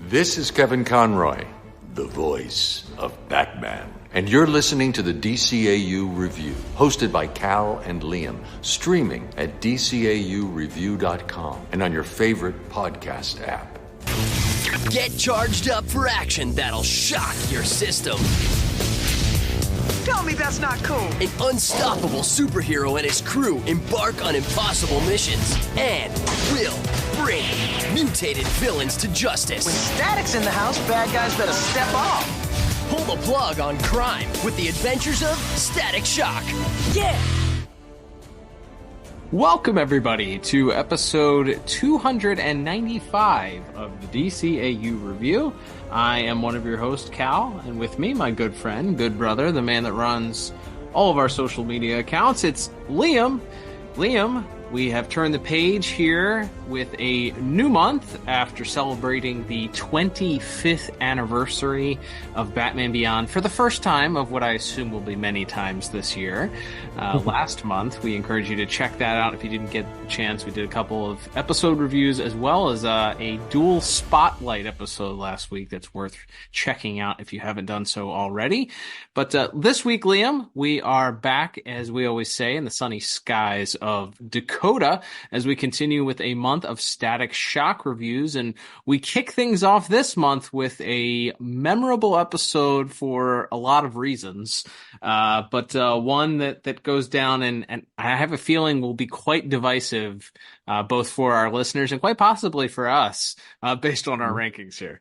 This is Kevin Conroy, the voice of Batman. And you're listening to the DCAU Review, hosted by Cal and Liam, streaming at DCAUreview.com and on your favorite podcast app. Get charged up for action that'll shock your system. Tell me that's not cool. An unstoppable superhero and his crew embark on impossible missions and will bring mutated villains to justice. When Static's in the house, bad guys better step off. Pull the plug on crime with the adventures of Static Shock. Yeah! Welcome, everybody, to episode 295 of the DCAU Review. I am one of your hosts, Cal, and with me, my good friend, good brother, the man that runs all of our social media accounts, it's Liam. Liam, we have turned the page here with a new month after celebrating the 25th anniversary of Batman Beyond for the first time of what I assume will be many times this year. Last month, we encourage you to check that out if you didn't get the chance. We did a couple of episode reviews as well as a dual spotlight episode last week that's worth checking out if you haven't done so already. But this week, Liam, we are back, as we always say, in the sunny skies of Dakota as we continue with a month of Static Shock reviews, and we kick things off this month with a memorable episode for a lot of reasons, but one that goes down and I have a feeling will be quite divisive, both for our listeners and quite possibly for us, based on our rankings here.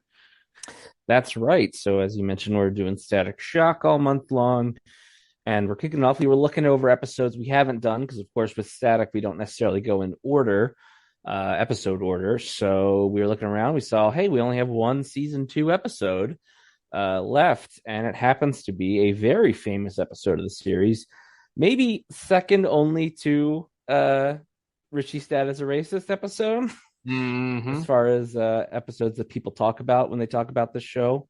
That's right. So as you mentioned, we're doing Static Shock all month long. And we're kicking off. We were looking over episodes we haven't done because, of course, with Static, we don't necessarily go in order, episode order. So we were looking around. We saw, hey, we only have one season 2 episode left. And it happens to be a very famous episode of the series. Maybe second only to Richie's Dad as a Racist episode. Mm-hmm. As far as episodes that people talk about when they talk about the show.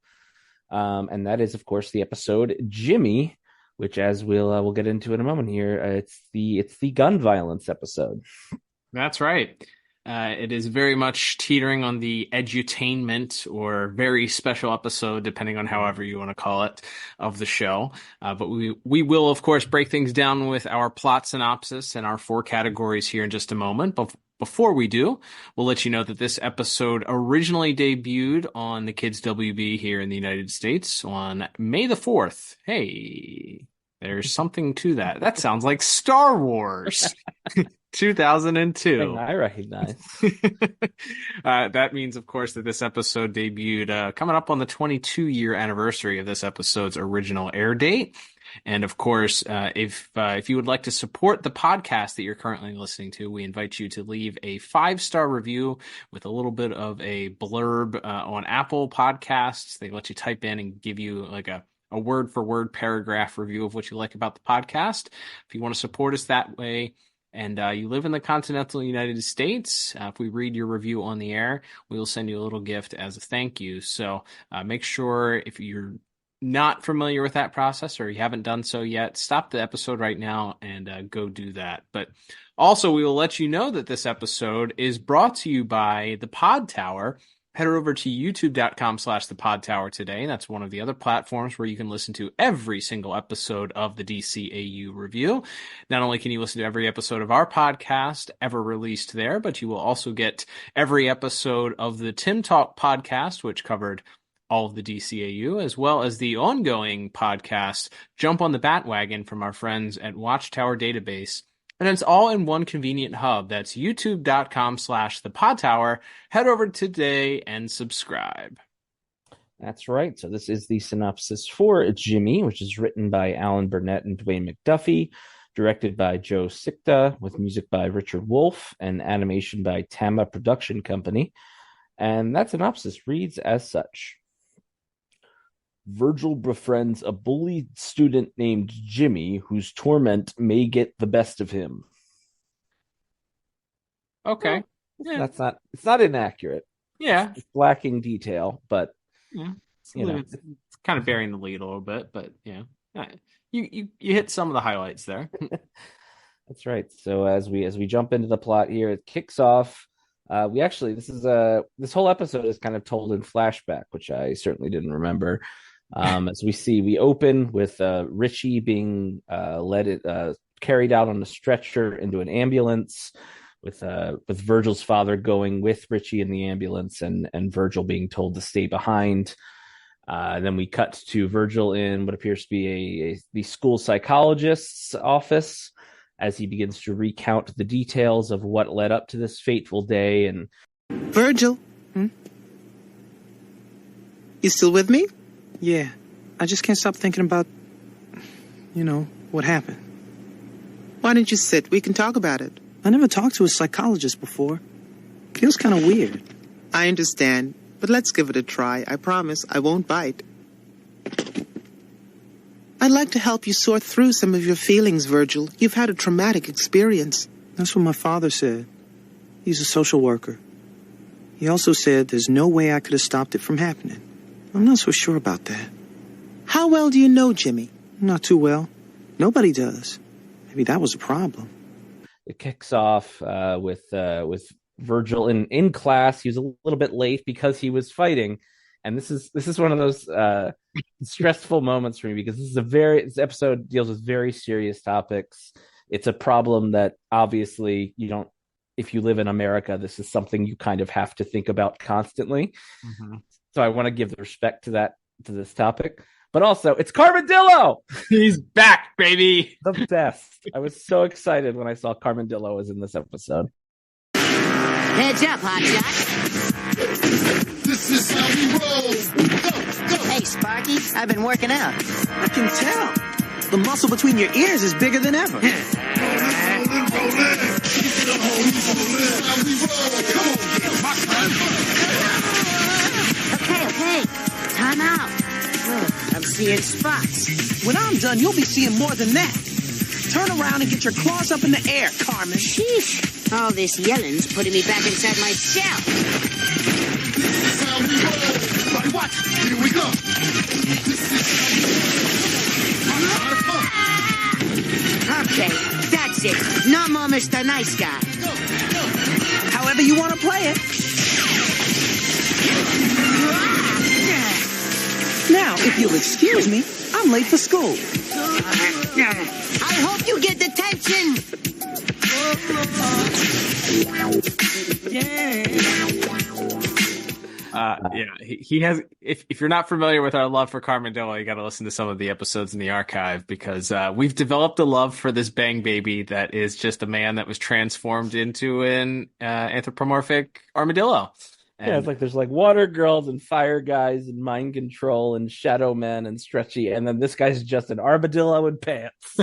And that is, of course, the episode Jimmy, which, as we'll get into in a moment here, it's the gun violence episode. That's right. It is very much teetering on the edutainment or very special episode, depending on however you want to call it, of the show. But we will, of course, break things down with our plot synopsis and our 4 categories here in just a moment. But before we do, we'll let you know that this episode originally debuted on the Kids WB here in the United States on May the 4th. Hey, there's something to that. That sounds like Star Wars. 2002. I recognize. That means, of course, that this episode debuted coming up on the 22-year anniversary of this episode's original air date. And of course, if you would like to support the podcast that you're currently listening to, we invite you to leave a 5-star review with a little bit of a blurb on Apple Podcasts. They let you type in and give you like a word-for-word paragraph review of what you like about the podcast. If you want to support us that way, and you live in the continental United States, if we read your review on the air, we will send you a little gift as a thank you. So make sure, if you're not familiar with that process or you haven't done so yet, stop the episode right now and go do that. But also, we will let you know that this episode is brought to you by the Pod Tower. Head over to youtube.com/thepodtower today. That's one of the other platforms where you can listen to every single episode of the DCAU Review. Not only can you listen to every episode of our podcast ever released there, but you will also get every episode of the Tim Talk podcast, which covered all of the DCAU, as well as the ongoing podcast, Jump on the Bat-Wagon, from our friends at Watchtower Database. And it's all in one convenient hub. That's youtube.com/thepodtower. Head over today and subscribe. That's right. So this is the synopsis for Jimmy, which is written by Alan Burnett and Dwayne McDuffie, directed by Joe Sikta, with music by Richard Wolf, and animation by Tama Production Company. And that synopsis reads as such. Virgil befriends a bullied student named Jimmy, whose torment may get the best of him. Okay. Yeah. It's not inaccurate. Yeah. It's lacking detail, but yeah. It's kind of bearing the lead a little bit, but yeah. You hit some of the highlights there. That's right. So as we jump into the plot here, it kicks off We actually this whole episode is kind of told in flashback, which I certainly didn't remember. As we open with Richie being carried out on a stretcher into an ambulance, with Virgil's father going with Richie in the ambulance, and Virgil being told to stay behind. Then we cut to Virgil in what appears to be the school psychologist's office, as he begins to recount the details of what led up to this fateful day. And Virgil, you still with me? Yeah, I just can't stop thinking about, what happened. Why don't you sit? We can talk about it. I never talked to a psychologist before. Feels kind of weird. I understand, but let's give it a try. I promise I won't bite. I'd like to help you sort through some of your feelings, Virgil. You've had a traumatic experience. That's what my father said. He's a social worker. He also said there's no way I could have stopped it from happening. I'm not so sure about that. How well do you know Jimmy? Not too well. Nobody does. Maybe that was a problem. it kicks off with Virgil in class. He was a little bit late because he was fighting. And this is one of those stressful moments for me, because this episode deals with very serious topics. It's a problem that obviously if you live in America, this is something you kind of have to think about constantly. Mm-hmm. So I want to give the respect to this topic. But also, it's Carmen-Dillo! He's back, baby! The best. I was so excited when I saw Carmen-Dillo was in this episode. Heads up, hotshot. This is how we roll. Go. Hey, Sparky, I've been working out. I can tell. The muscle between your ears is bigger than ever. Rollin'. Keep the homies rollin'. How we roll. Come on, get my time. Okay. Time out. I'm seeing spots. When I'm done, you'll be seeing more than that. Turn around and get your claws up in the air, Carmen. Sheesh. All this yelling's putting me back inside my shell. This is how we roll. Everybody watch. Here we go. This is how we roll. Okay, that's it. No more Mr. Nice Guy. However you want to play it. Now, if you'll excuse me, I'm late for school. I hope you get detention. He has. If you're not familiar with our love for Carmen-Dillo, you got to listen to some of the episodes in the archive, because we've developed a love for this bang baby that is just a man that was transformed into an anthropomorphic armadillo. And it's like there's like water girls and fire guys and mind control and shadow men and stretchy, and then this guy's just an armadillo in pants.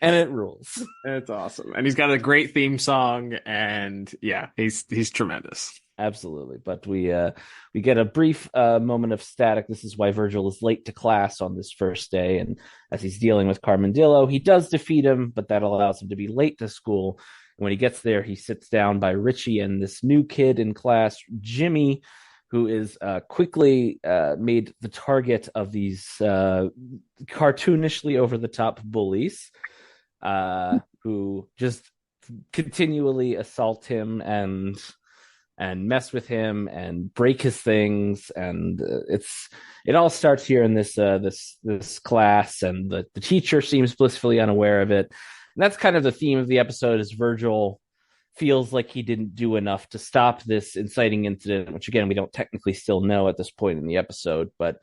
And it rules. It's awesome. And he's got a great theme song, and yeah, he's tremendous. Absolutely. But we get a brief moment of static. This is why Virgil is late to class on this first day, and as he's dealing with Carmen-Dillo, he does defeat him, but that allows him to be late to school. When he gets there, he sits down by Richie and this new kid in class, Jimmy, who is quickly made the target of these cartoonishly over-the-top bullies who just continually assault him and mess with him and break his things. And it all starts here in this class, and the teacher seems blissfully unaware of it. And that's kind of the theme of the episode, is Virgil feels like he didn't do enough to stop this inciting incident, which, again, we don't technically still know at this point in the episode. But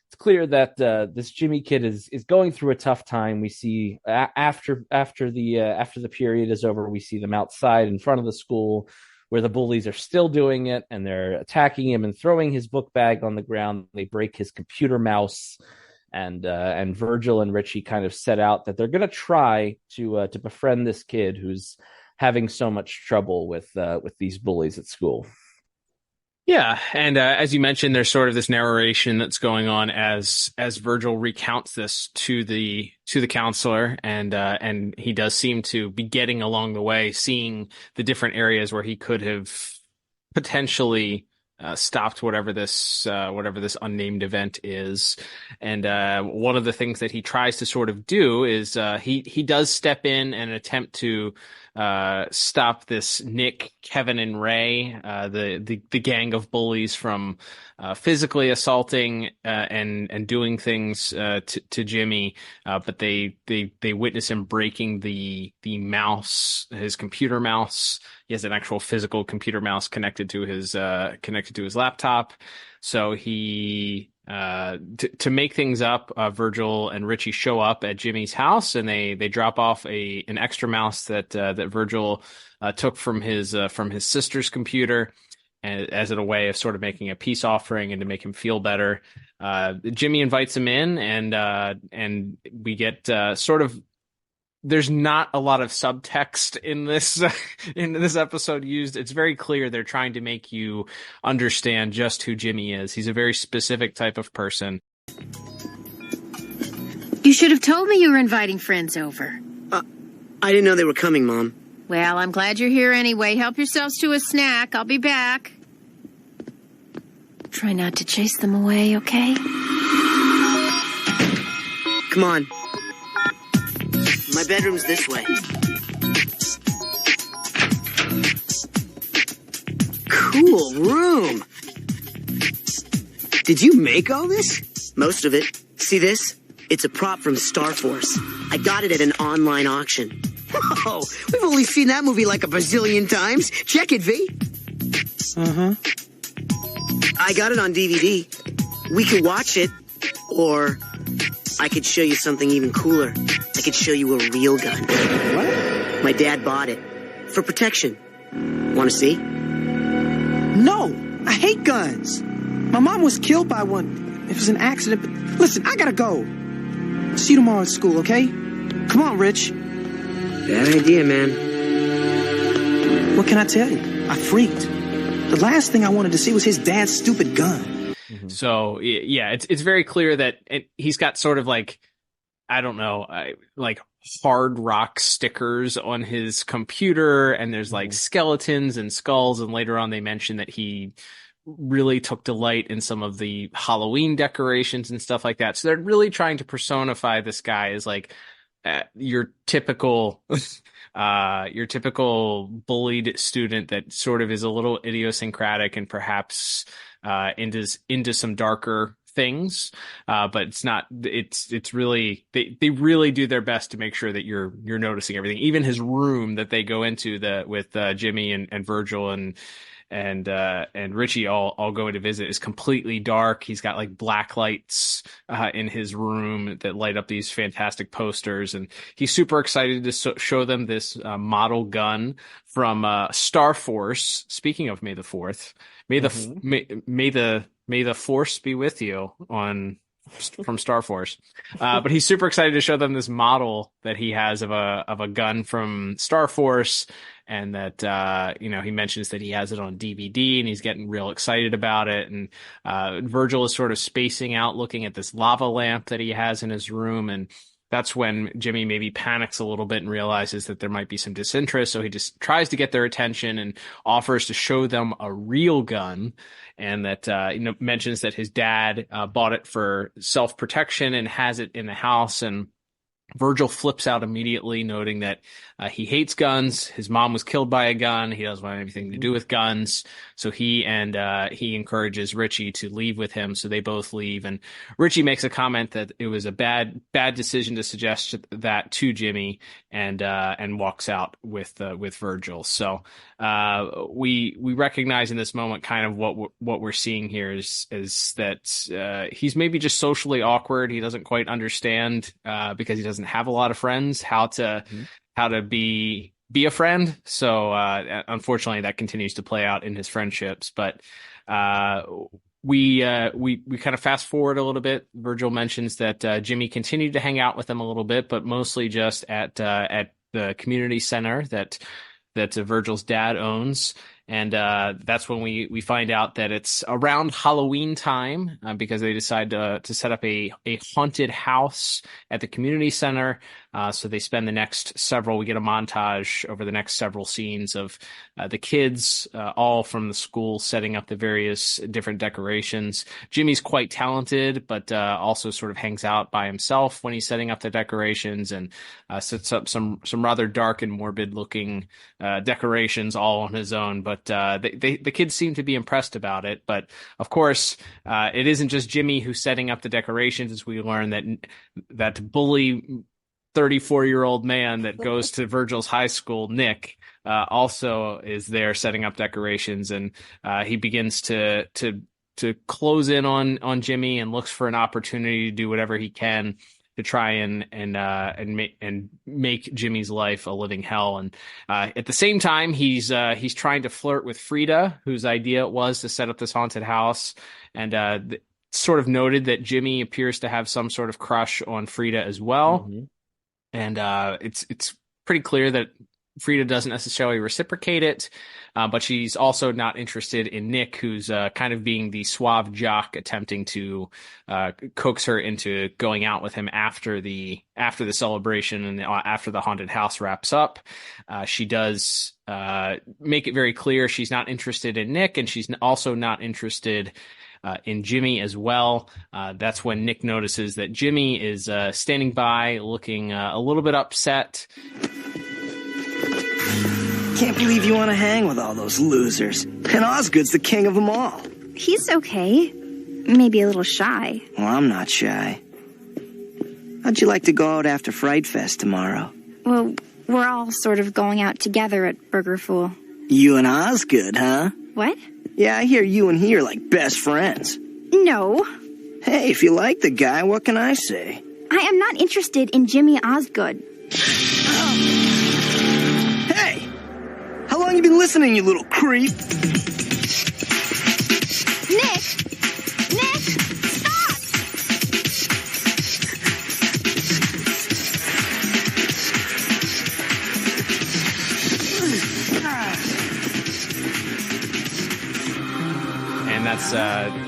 it's clear that this Jimmy kid is going through a tough time. We see after the period is over, we see them outside in front of the school where the bullies are still doing it, and they're attacking him and throwing his book bag on the ground. They break his computer mouse. And Virgil and Richie kind of set out that they're going to try to befriend this kid who's having so much trouble with these bullies at school. Yeah, and as you mentioned, there's sort of this narration that's going on as Virgil recounts this to the counselor, and he does seem to be getting along the way, seeing the different areas where he could have potentially stopped whatever this unnamed event is. And one of the things that he tries to sort of do is he does step in and attempt to stop this Nick, Kevin, and Ray, the gang of bullies, from physically assaulting and doing things to Jimmy. But they witness him breaking the mouse, his computer mouse. He has an actual physical computer mouse connected to his laptop. So he to make things up, Virgil and Richie show up at Jimmy's house, and they drop off an extra mouse that Virgil took from his sister's computer, as a way of sort of making a peace offering and to make him feel better. Jimmy invites him in, and we get sort of. There's not a lot of subtext in this episode used. It's very clear they're trying to make you understand just who Jimmy is. He's a very specific type of person. You should have told me you were inviting friends over. I didn't know they were coming, Mom. Well, I'm glad you're here anyway. Help yourselves to a snack. I'll be back. Try not to chase them away, okay? Come on. My bedroom's this way. Cool room. Did you make all this? Most of it. See this? It's a prop from Star Force. I got it at an online auction. Whoa, we've only seen that movie like a bazillion times. Check it, V. Uh-huh. I got it on DVD. We could watch it, or I could show you something even cooler. I could show you a real gun. What? My dad bought it. For protection. Want to see? No, I hate guns. My mom was killed by one. It was an accident, but listen, I gotta go. See you tomorrow at school, okay? Come on, Rich. Bad idea, man. What can I tell you? I freaked. The last thing I wanted to see was his dad's stupid gun. So, yeah, it's very clear that he's got sort of like, I don't know, like hard rock stickers on his computer, and there's like skeletons and skulls, and later on they mention that he really took delight in some of the Halloween decorations and stuff like that. So they're really trying to personify this guy as like your typical bullied student that sort of is a little idiosyncratic and perhaps into some darker things, but it's not. It's really they really do their best to make sure that you're noticing everything. Even his room that they go into with Jimmy and Virgil and Richie all going to visit is completely dark. He's got like black lights in his room that light up these fantastic posters, and he's super excited to show them this model gun from Star Force. Speaking of May the 4th, may the Force be with you from Star Force. But he's super excited to show them this model that he has of a gun from Star Force, and that he mentions that he has it on DVD, and he's getting real excited about it. And Virgil is sort of spacing out, looking at this lava lamp that he has in his room, and that's when Jimmy maybe panics a little bit and realizes that there might be some disinterest. So he just tries to get their attention and offers to show them a real gun, and that mentions that his dad bought it for self-protection and has it in the house. And Virgil flips out immediately, noting that he hates guns. His mom was killed by a gun. He doesn't want anything to do with guns. So he encourages Richie to leave with him. So they both leave. And Richie makes a comment that it was a bad decision to suggest that to Jimmy, and walks out with Virgil. So we recognize in this moment kind of what we're seeing here is that he's maybe just socially awkward. He doesn't quite understand because he doesn't have a lot of friends how to be a friend. So unfortunately, that continues to play out in his friendships. But we kind of fast forward a little bit. Virgil mentions that Jimmy continued to hang out with them a little bit, but mostly just at the community center that Virgil's dad owns. And that's when we find out that it's around Halloween time because they decide to set up a haunted house at the community center. So they spend the next several, we get a montage over the next several scenes of the kids, all from the school, setting up the various different decorations. Jimmy's quite talented, but also sort of hangs out by himself when he's setting up the decorations and sets up some rather dark and morbid looking decorations all on his own. But the kids seem to be impressed about it. But of course, it isn't just Jimmy who's setting up the decorations, as we learn that bully 34-year-old man that goes to Virgil's high school, Nick, also is there setting up decorations, and he begins to close in on Jimmy and looks for an opportunity to do whatever he can to try and make Jimmy's life a living hell. And at the same time, he's trying to flirt with Frida, whose idea it was to set up this haunted house, and sort of noted that Jimmy appears to have some sort of crush on Frida as well. Mm-hmm. And it's pretty clear that Frida doesn't necessarily reciprocate it, but she's also not interested in Nick, who's kind of being the suave jock, attempting to coax her into going out with him after the celebration and after the haunted house wraps up. She does make it very clear she's not interested in Nick, and she's also not interested in Jimmy as well. That's when Nick notices that Jimmy is standing by, looking a little bit upset. Can't believe you want to hang with all those losers. And Osgood's the king of them all. He's okay. Maybe a little shy. Well, I'm not shy. How'd you like to go out after Fright Fest tomorrow? Well, we're all sort of going out together at Burger Fool. You and Osgood, huh? What? Yeah, I hear you and he are like best friends. No. Hey, if you like the guy, what can I say? I am not interested in Jimmy Osgood. Hey! How long you been listening, you little creep? Nick! Stop! And that's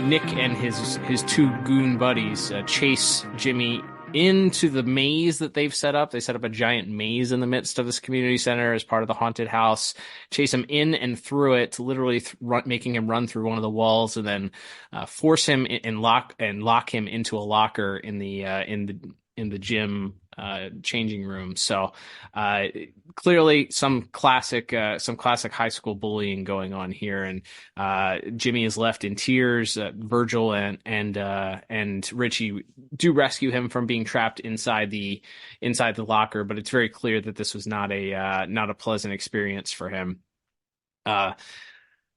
Nick and his two goon buddies chase Jimmy into the maze that they've set up. They set up a giant maze in the midst of this community center as part of the haunted house, chase him in and through it, literally making him run through one of the walls, and then force him and lock him into a locker in the gym changing room. So clearly some classic high school bullying going on here, and Jimmy is left in tears. Virgil and Richie do rescue him from being trapped inside the locker, but it's very clear that this was not a pleasant experience for him.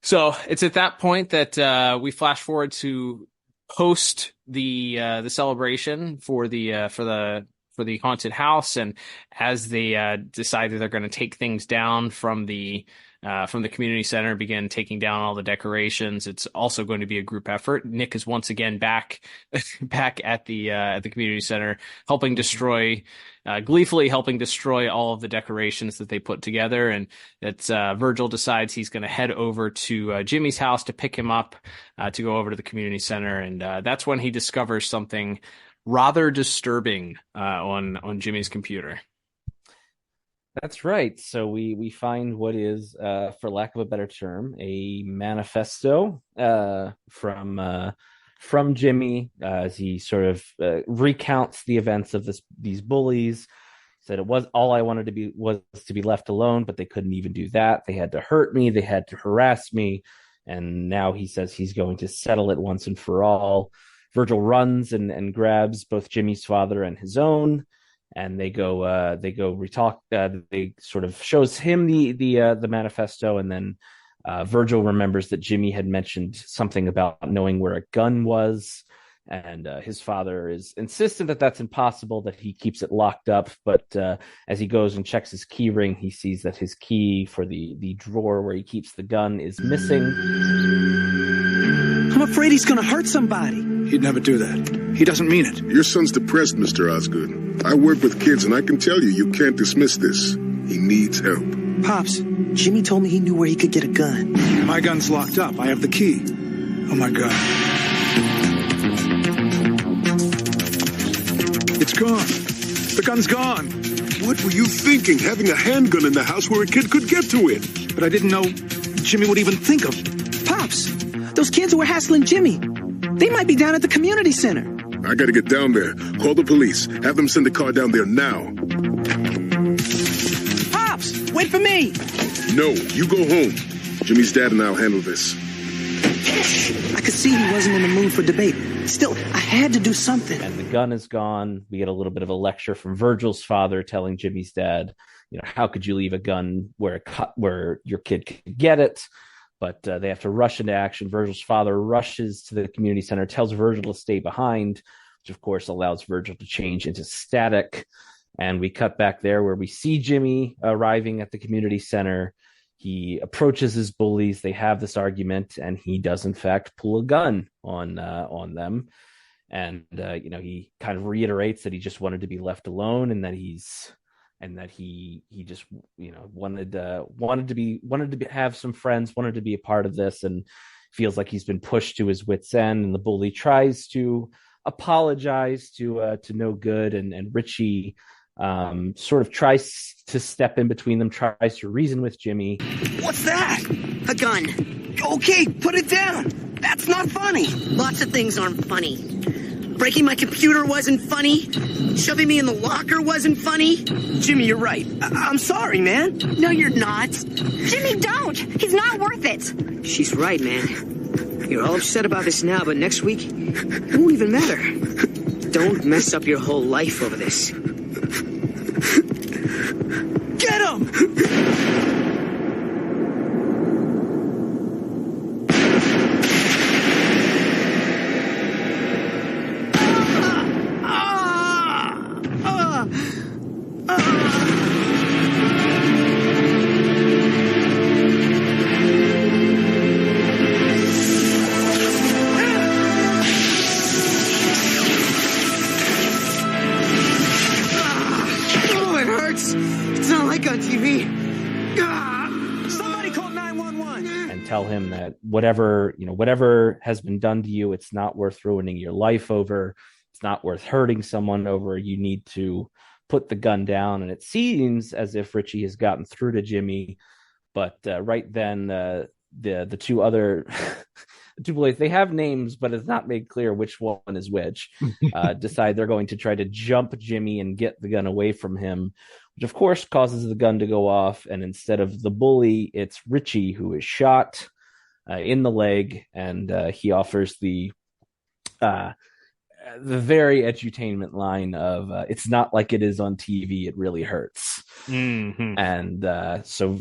So it's at that point that we flash forward to post the celebration for the haunted house, and as they decide that they're going to take things down from the community center, begin taking down all the decorations. It's also going to be a group effort. Nick is once again back at the community center, gleefully helping destroy all of the decorations that they put together. And it's Virgil decides he's going to head over to Jimmy's house to pick him up, to go over to the community center, and that's when he discovers something rather disturbing on Jimmy's computer. That's right. So we find what is, for lack of a better term, a manifesto from Jimmy as he sort of recounts the events of these bullies. He said, it was all I wanted was to be left alone, but they couldn't even do that. They had to hurt me. They had to harass me. And now he says he's going to settle it once and for all. Virgil runs and grabs both Jimmy's father and his own, and they go retalk. They sort of shows him the manifesto, and then Virgil remembers that Jimmy had mentioned something about knowing where a gun was, and his father is insistent that that's impossible, that he keeps it locked up. But as he goes and checks his key ring, he sees that his key for the drawer where he keeps the gun is missing. I'm afraid he's going to hurt somebody. He'd never do that. He doesn't mean it. Your son's depressed, Mr. Osgood. I work with kids, and I can tell you can't dismiss this. He needs help. Pops, Jimmy told me he knew where he could get a gun. My gun's locked up. I have the key. Oh, my God. It's gone. The gun's gone. What were you thinking, having a handgun in the house where a kid could get to it? But I didn't know Jimmy would even think of... Pops, those kids who were hassling Jimmy, they might be down at the community center. I gotta get down there. Call the police. Have them send a car down there now. Pops, wait for me. No, you go home. Jimmy's dad and I'll handle this. I could see he wasn't in the mood for debate. Still, I had to do something. And the gun is gone. We get a little bit of a lecture from Virgil's father telling Jimmy's dad, how could you leave a gun where your kid could get it? But they have to rush into action. Virgil's father rushes to the community center, tells Virgil to stay behind, which of course allows Virgil to change into static. And we cut back there where we see Jimmy arriving at the community center. He approaches his bullies. They have this argument, and he does in fact pull a gun on them. And he kind of reiterates that he just wanted to be left alone, and that he just wanted to have some friends, wanted to be a part of this, and feels like he's been pushed to his wit's end. And the bully tries to apologize to no good, and Richie sort of tries to step in between them, tries to reason with Jimmy. What's that? A gun. Okay, put it down. That's not funny. Lots of things aren't funny. Breaking my computer wasn't funny. Shoving me in the locker wasn't funny. Jimmy, you're right. I'm sorry, man. No, you're not. Jimmy, don't. He's not worth it. She's right, man. You're all upset about this now, but next week, it won't even matter. Don't mess up your whole life over this. Get him! Tell him that whatever has been done to you, it's not worth ruining your life over. It's not worth hurting someone over. You need to put the gun down. And it seems as if Richie has gotten through to Jimmy, but right then the two other the two boys, they have names, but it's not made clear which one is which. Decide they're going to try to jump Jimmy and get the gun away from him, which of course causes the gun to go off. And instead of the bully, it's Richie who is shot in the leg, and he offers the very edutainment line of "It's not like it is on TV; it really hurts." Mm-hmm.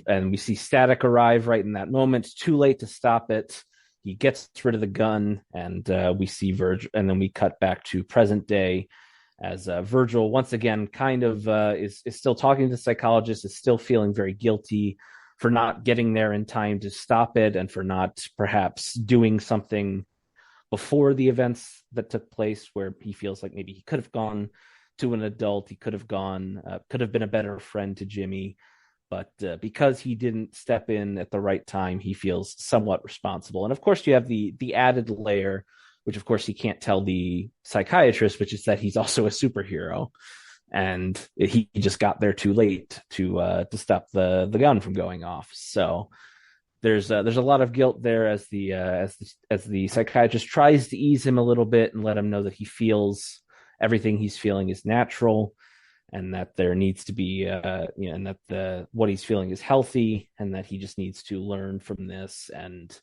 And we see Static arrive right in that moment. It's too late to stop it. He gets rid of the gun, and we see Virgil, and then we cut back to present day as Virgil once again kind of is still talking to the psychologist, is still feeling very guilty for not getting there in time to stop it, and for not perhaps doing something before the events that took place, where he feels like maybe he could have gone to an adult, he could have been a better friend to Jimmy. But because he didn't step in at the right time, he feels somewhat responsible. And of course, you have the added layer, which of course he can't tell the psychiatrist, which is that he's also a superhero, and he just got there too late to stop the gun from going off. So there's a lot of guilt there as the psychiatrist tries to ease him a little bit and let him know that he feels everything he's feeling is natural, and that there needs to be and that what he's feeling is healthy, and that he just needs to learn from this and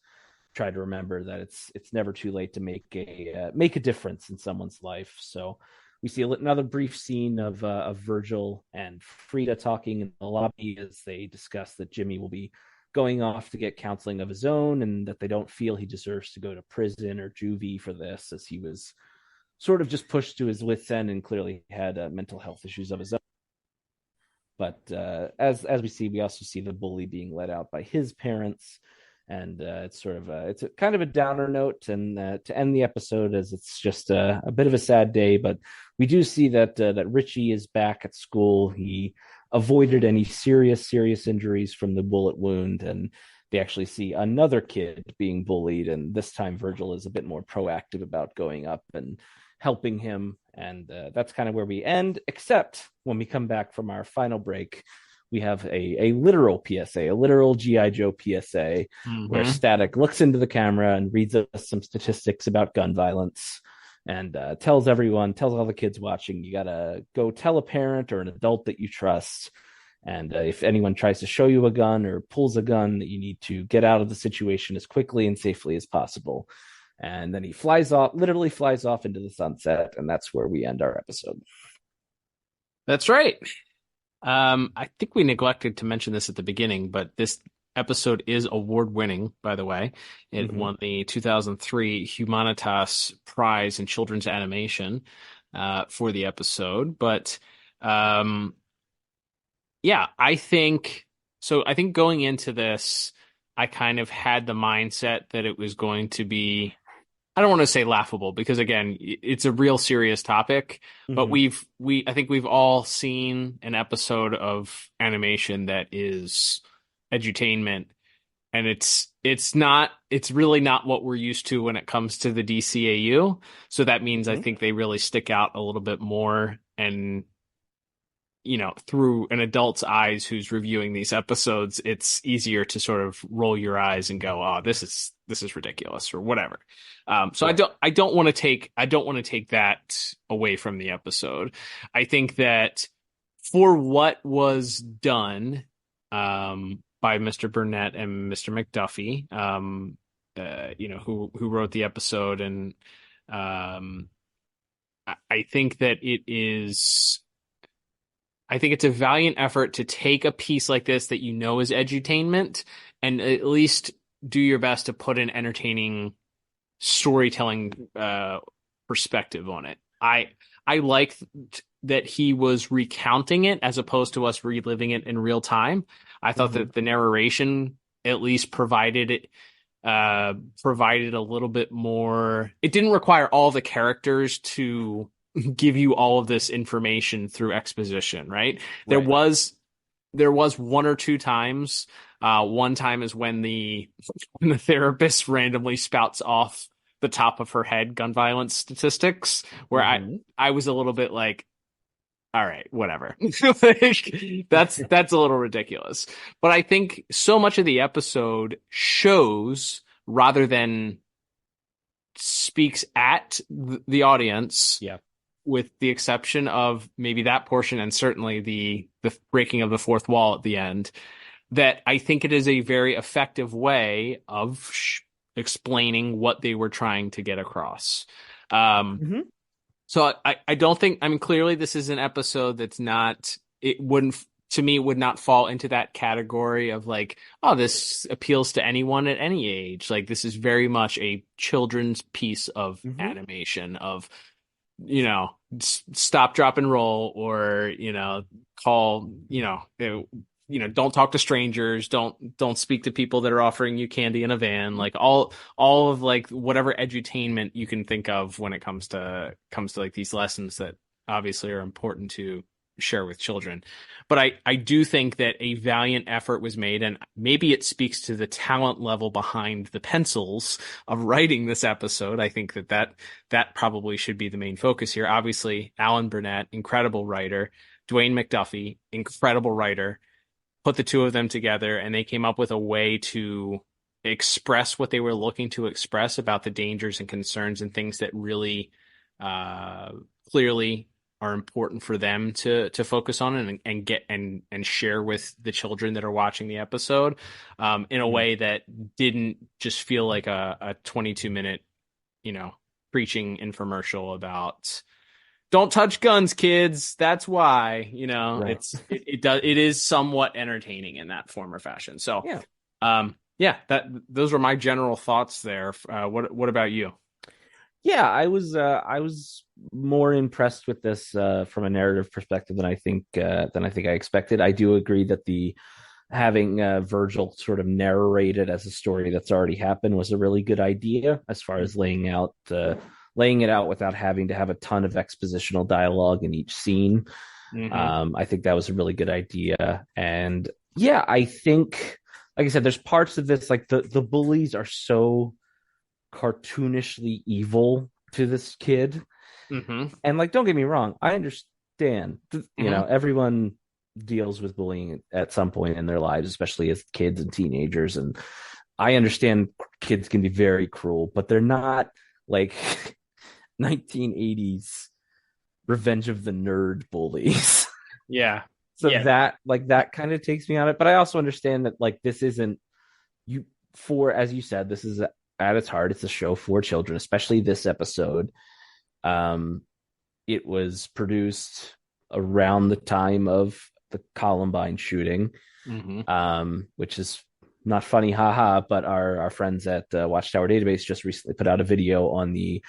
try to remember that it's never too late to make a difference in someone's life. So we see another brief scene of Virgil and Frida talking in the lobby as they discuss that Jimmy will be going off to get counseling of his own, and that they don't feel he deserves to go to prison or juvie for this, as he was sort of just pushed to his wit's end and clearly had mental health issues of his own. But as we also see the bully being let out by his parents, and it's a kind of a downer note, and to end the episode, as it's just a bit of a sad day. But we do see that Richie is back at school. He avoided any serious injuries from the bullet wound. And they actually see another kid being bullied, and this time Virgil is a bit more proactive about going up and helping him. And that's kind of where we end, except when we come back from our final break, we have a literal PSA, a literal G.I. Joe PSA, where Static looks into the camera and reads us some statistics about gun violence, and tells all the kids watching, you gotta go tell a parent or an adult that you trust. And if anyone tries to show you a gun or pulls a gun, you need to get out of the situation as quickly and safely as possible. And then he literally flies off into the sunset, and that's where we end our episode. That's right. I think we neglected to mention this at the beginning, but this episode is award-winning, by the way. It won the 2003 Humanitas Prize in Children's Animation for the episode. But yeah, I think going into this, I kind of had the mindset that it was going to be, I don't want to say laughable, because again, it's a real serious topic, but I think we've all seen an episode of animation that is edutainment, and it's really not what we're used to when it comes to the DCAU. So that means I think they really stick out a little bit more, and through an adult's eyes who's reviewing these episodes, it's easier to sort of roll your eyes and go, "Oh, this is ridiculous," or whatever. So I don't want to take that away from the episode. I think that for what was done by Mr. Burnett and Mr. McDuffie, who wrote the episode, and I think that it's a valiant effort to take a piece like this that is edutainment, and at least do your best to put an entertaining storytelling perspective on it. I like that he was recounting it as opposed to us reliving it in real time. I thought that the narration at least provided a little bit more. It didn't require all the characters to give you all of this information through exposition, right? There was one or two times. One time is when the therapist randomly spouts off the top of her head gun violence statistics, where I was a little bit like, all right, whatever. That's a little ridiculous. But I think so much of the episode shows rather than speaks at the audience. Yeah. With the exception of maybe that portion, and certainly the breaking of the fourth wall at the end, that I think it is a very effective way of explaining what they were trying to get across. So I don't think, clearly this is an episode that's not, it would not fall into that category of like, oh, this appeals to anyone at any age. Like, this is very much a children's piece of animation of, stop, drop, and roll, or, call, don't talk to strangers, don't speak to people that are offering you candy in a van, like all of like whatever edutainment you can think of when it comes to like these lessons that obviously are important to share with children. But I do think that a valiant effort was made, and maybe it speaks to the talent level behind the pencils of writing this episode. I think that probably should be the main focus here. Obviously, Alan Burnett, incredible writer, Dwayne McDuffie, incredible writer, put the two of them together, and they came up with a way to express what they were looking to express about the dangers and concerns and things that really clearly are important for them to focus on and get and share with the children that are watching the episode in a way that didn't just feel like a 22-minute, preaching infomercial about don't touch guns, kids. That's why, right. It is somewhat entertaining in that form or fashion. So those were my general thoughts there. What about you? Yeah, I was more impressed with this from a narrative perspective than I think I expected. I do agree that having Virgil sort of narrate it as a story that's already happened was a really good idea as far as laying it out without having to have a ton of expositional dialogue in each scene. I think that was a really good idea. And yeah, I think, like I said, there's parts of this, like the bullies are so cartoonishly evil to this kid. And like, don't get me wrong, I understand, you know, everyone deals with bullying at some point in their lives, especially as kids and teenagers. And I understand kids can be very cruel, but they're not like 1980s Revenge of the Nerd bullies. Yeah. So that kind of takes me on it. But I also understand that like this isn't as you said, this is at its heart, it's a show for children, especially this episode. It was produced around the time of the Columbine shooting, which is not funny, haha, but our friends at Watchtower Database just recently put out a video on the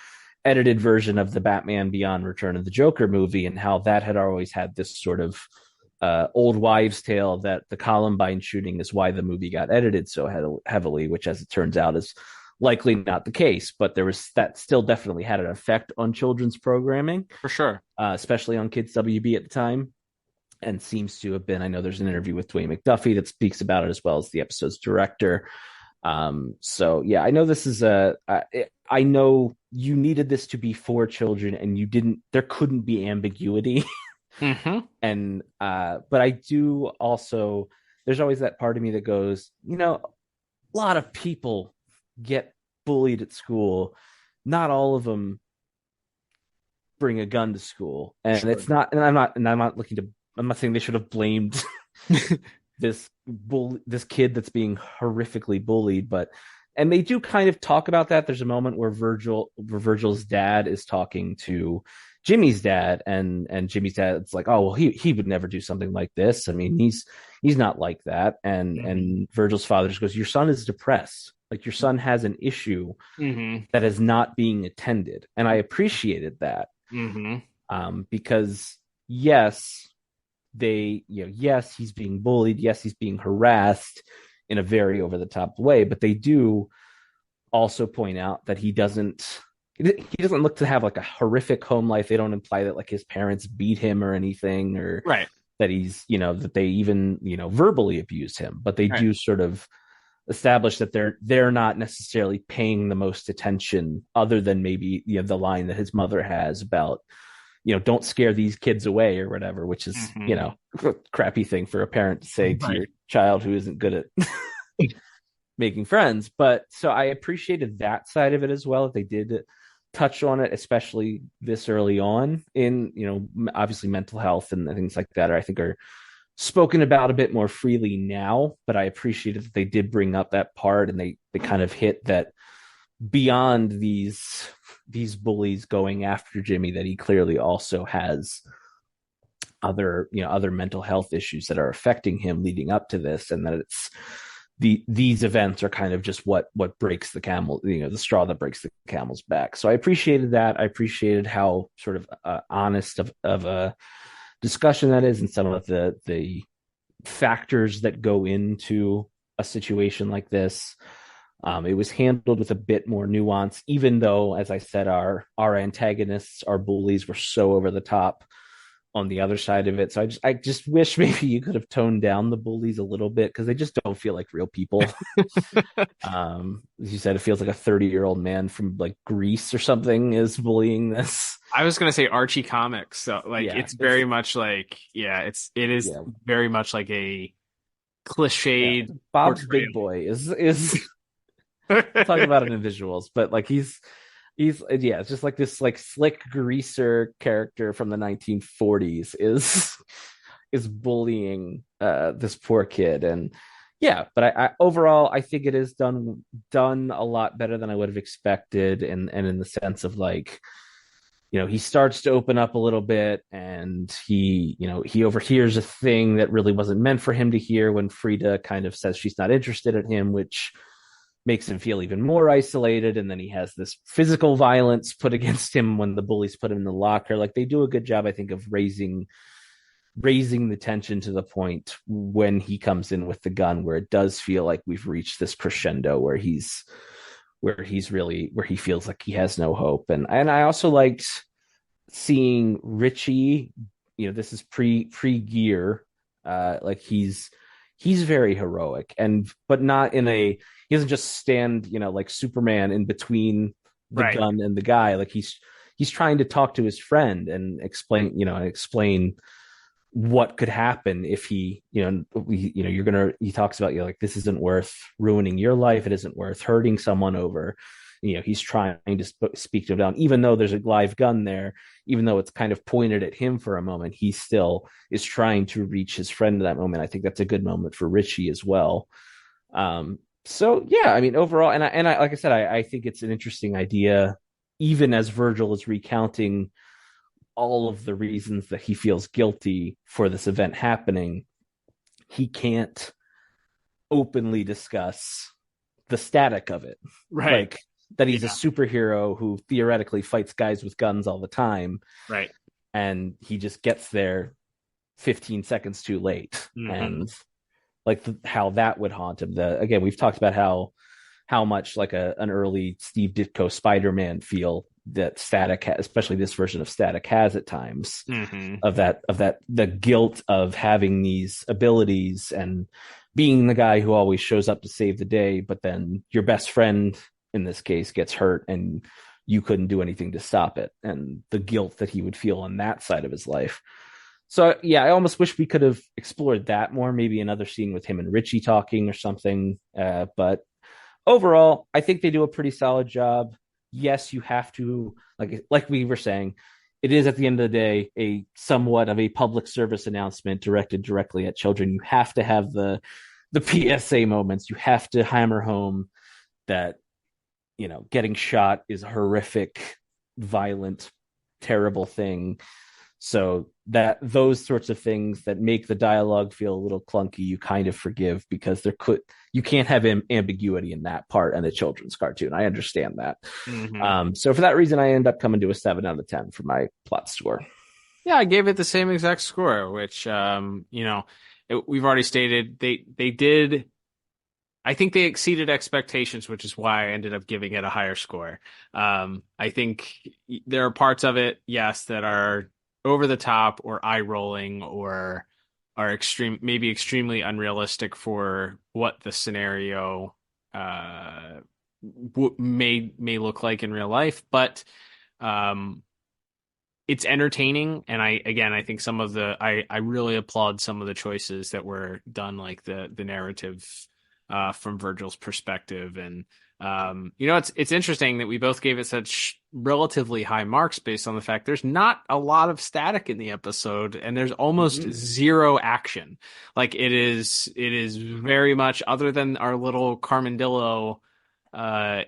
edited version of the Batman Beyond Return of the Joker movie, and how that had always had this sort of old wives' tale that the Columbine shooting is why the movie got edited so heavily, which, as it turns out, is likely not the case. But that still definitely had an effect on children's programming, for sure, especially on Kids WB at the time, and seems to have been. I know there's an interview with Dwayne McDuffie that speaks about it, as well as the episode's director. So yeah, I know this is I know you needed this to be for children, and there couldn't be ambiguity. And but I do also, there's always that part of me that goes, you know, a lot of people get bullied at school. Not all of them bring a gun to school, and it's not. And I'm not saying they should have blamed this kid that's being horrifically bullied, and they do kind of talk about that. There's a moment where Virgil's dad is talking to Jimmy's dad, and Jimmy's dad's like, oh well, he would never do something like this. I mean, he's not like that. And Virgil's father just goes, your son is depressed. Like, your son has an issue that is not being attended. And I appreciated that. Because yes, yes, he's being bullied. Yes, he's being harassed in a very over the top way, but they do also point out that he doesn't look to have like a horrific home life. They don't imply that like his parents beat him or anything, or that he's, that they even, verbally abused him, but they do sort of establish that they're not necessarily paying the most attention, other than maybe, the line that his mother has about, don't scare these kids away or whatever, which is, a crappy thing for a parent to say to your child who isn't good at making friends. But so I appreciated that side of it as well. If they did touch on it, especially this early on in, obviously mental health and things like that, I think are spoken about a bit more freely now, but I appreciated that they did bring up that part, and they kind of hit that beyond these bullies going after Jimmy, that he clearly also has other mental health issues that are affecting him leading up to this, and that it's these events are kind of just what breaks the camel, the straw that breaks the camel's back. So I appreciated that. I appreciated how sort of honest of a discussion that is, and some of the factors that go into a situation like this. It was handled with a bit more nuance, even though, as I said, our antagonists, our bullies, were so over the top on the other side of it. So I just wish maybe you could have toned down the bullies a little bit, because they just don't feel like real people. As you said, it feels like a 30-year-old man from like Greece or something is bullying this. I was going to say Archie comics. So it's very much like, it is very much like a cliched. Bob's Big Boy is talking about it in visuals, but like he's it's just like this like slick greaser character from the 1940s is bullying this poor kid. And but I overall I think it is done a lot better than I would have expected, and in the sense of like, he starts to open up a little bit, and he overhears a thing that really wasn't meant for him to hear when Frida kind of says she's not interested in him, which makes him feel even more isolated. And then he has this physical violence put against him when the bullies put him in the locker. Like, they do a good job, I think, of raising the tension to the point when he comes in with the gun, where it does feel like we've reached this crescendo where he feels like he has no hope. And I also liked seeing Richie this is pre gear. Like he's very heroic, but not in a, he doesn't just stand, like Superman in between the gun and the guy. Like he's trying to talk to his friend and explain what could happen if he, he talks about, like, this isn't worth ruining your life. It isn't worth hurting someone over. He's trying to speak to him down, even though there's a live gun there, even though it's kind of pointed at him for a moment, he still is trying to reach his friend in that moment. I think that's a good moment for Richie as well. So yeah, I mean, overall, and I like I said, I think it's an interesting idea, even as Virgil is recounting all of the reasons that he feels guilty for this event happening. He can't openly discuss the static of it, like that he's a superhero who theoretically fights guys with guns all the time, right? And he just gets there 15 seconds too late, and like how that would haunt him. Again, we've talked about how much like an early Steve Ditko Spider-Man feel that Static, especially this version of Static, has at times, of that the guilt of having these abilities and being the guy who always shows up to save the day, but then your best friend in this case gets hurt and you couldn't do anything to stop it, and the guilt that he would feel on that side of his life. So yeah, I almost wish we could have explored that more, maybe another scene with him and Richie talking or something. But overall, I think they do a pretty solid job. Yes, you have to, like we were saying, it is at the end of the day a somewhat of a public service announcement directed directly at children. You have to have the PSA moments. You have to hammer home that, getting shot is a horrific, violent, terrible thing. So that those sorts of things that make the dialogue feel a little clunky, you kind of forgive, because you can't have ambiguity in that part in a children's cartoon. I understand that. So for that reason, I end up coming to a 7 out of 10 for my plot score. Yeah, I gave it the same exact score, which we've already stated they did. I think they exceeded expectations, which is why I ended up giving it a higher score. I think there are parts of it, yes, that are over the top or eye rolling or are extremely unrealistic for what the scenario may look like in real life, but it's entertaining. And I think some of I really applaud some of the choices that were done, like the narrative from Virgil's perspective. And it's interesting that we both gave it such relatively high marks based on the fact there's not a lot of static in the episode, and there's almost zero action. Like it is very much, other than our little Carmen-Dillo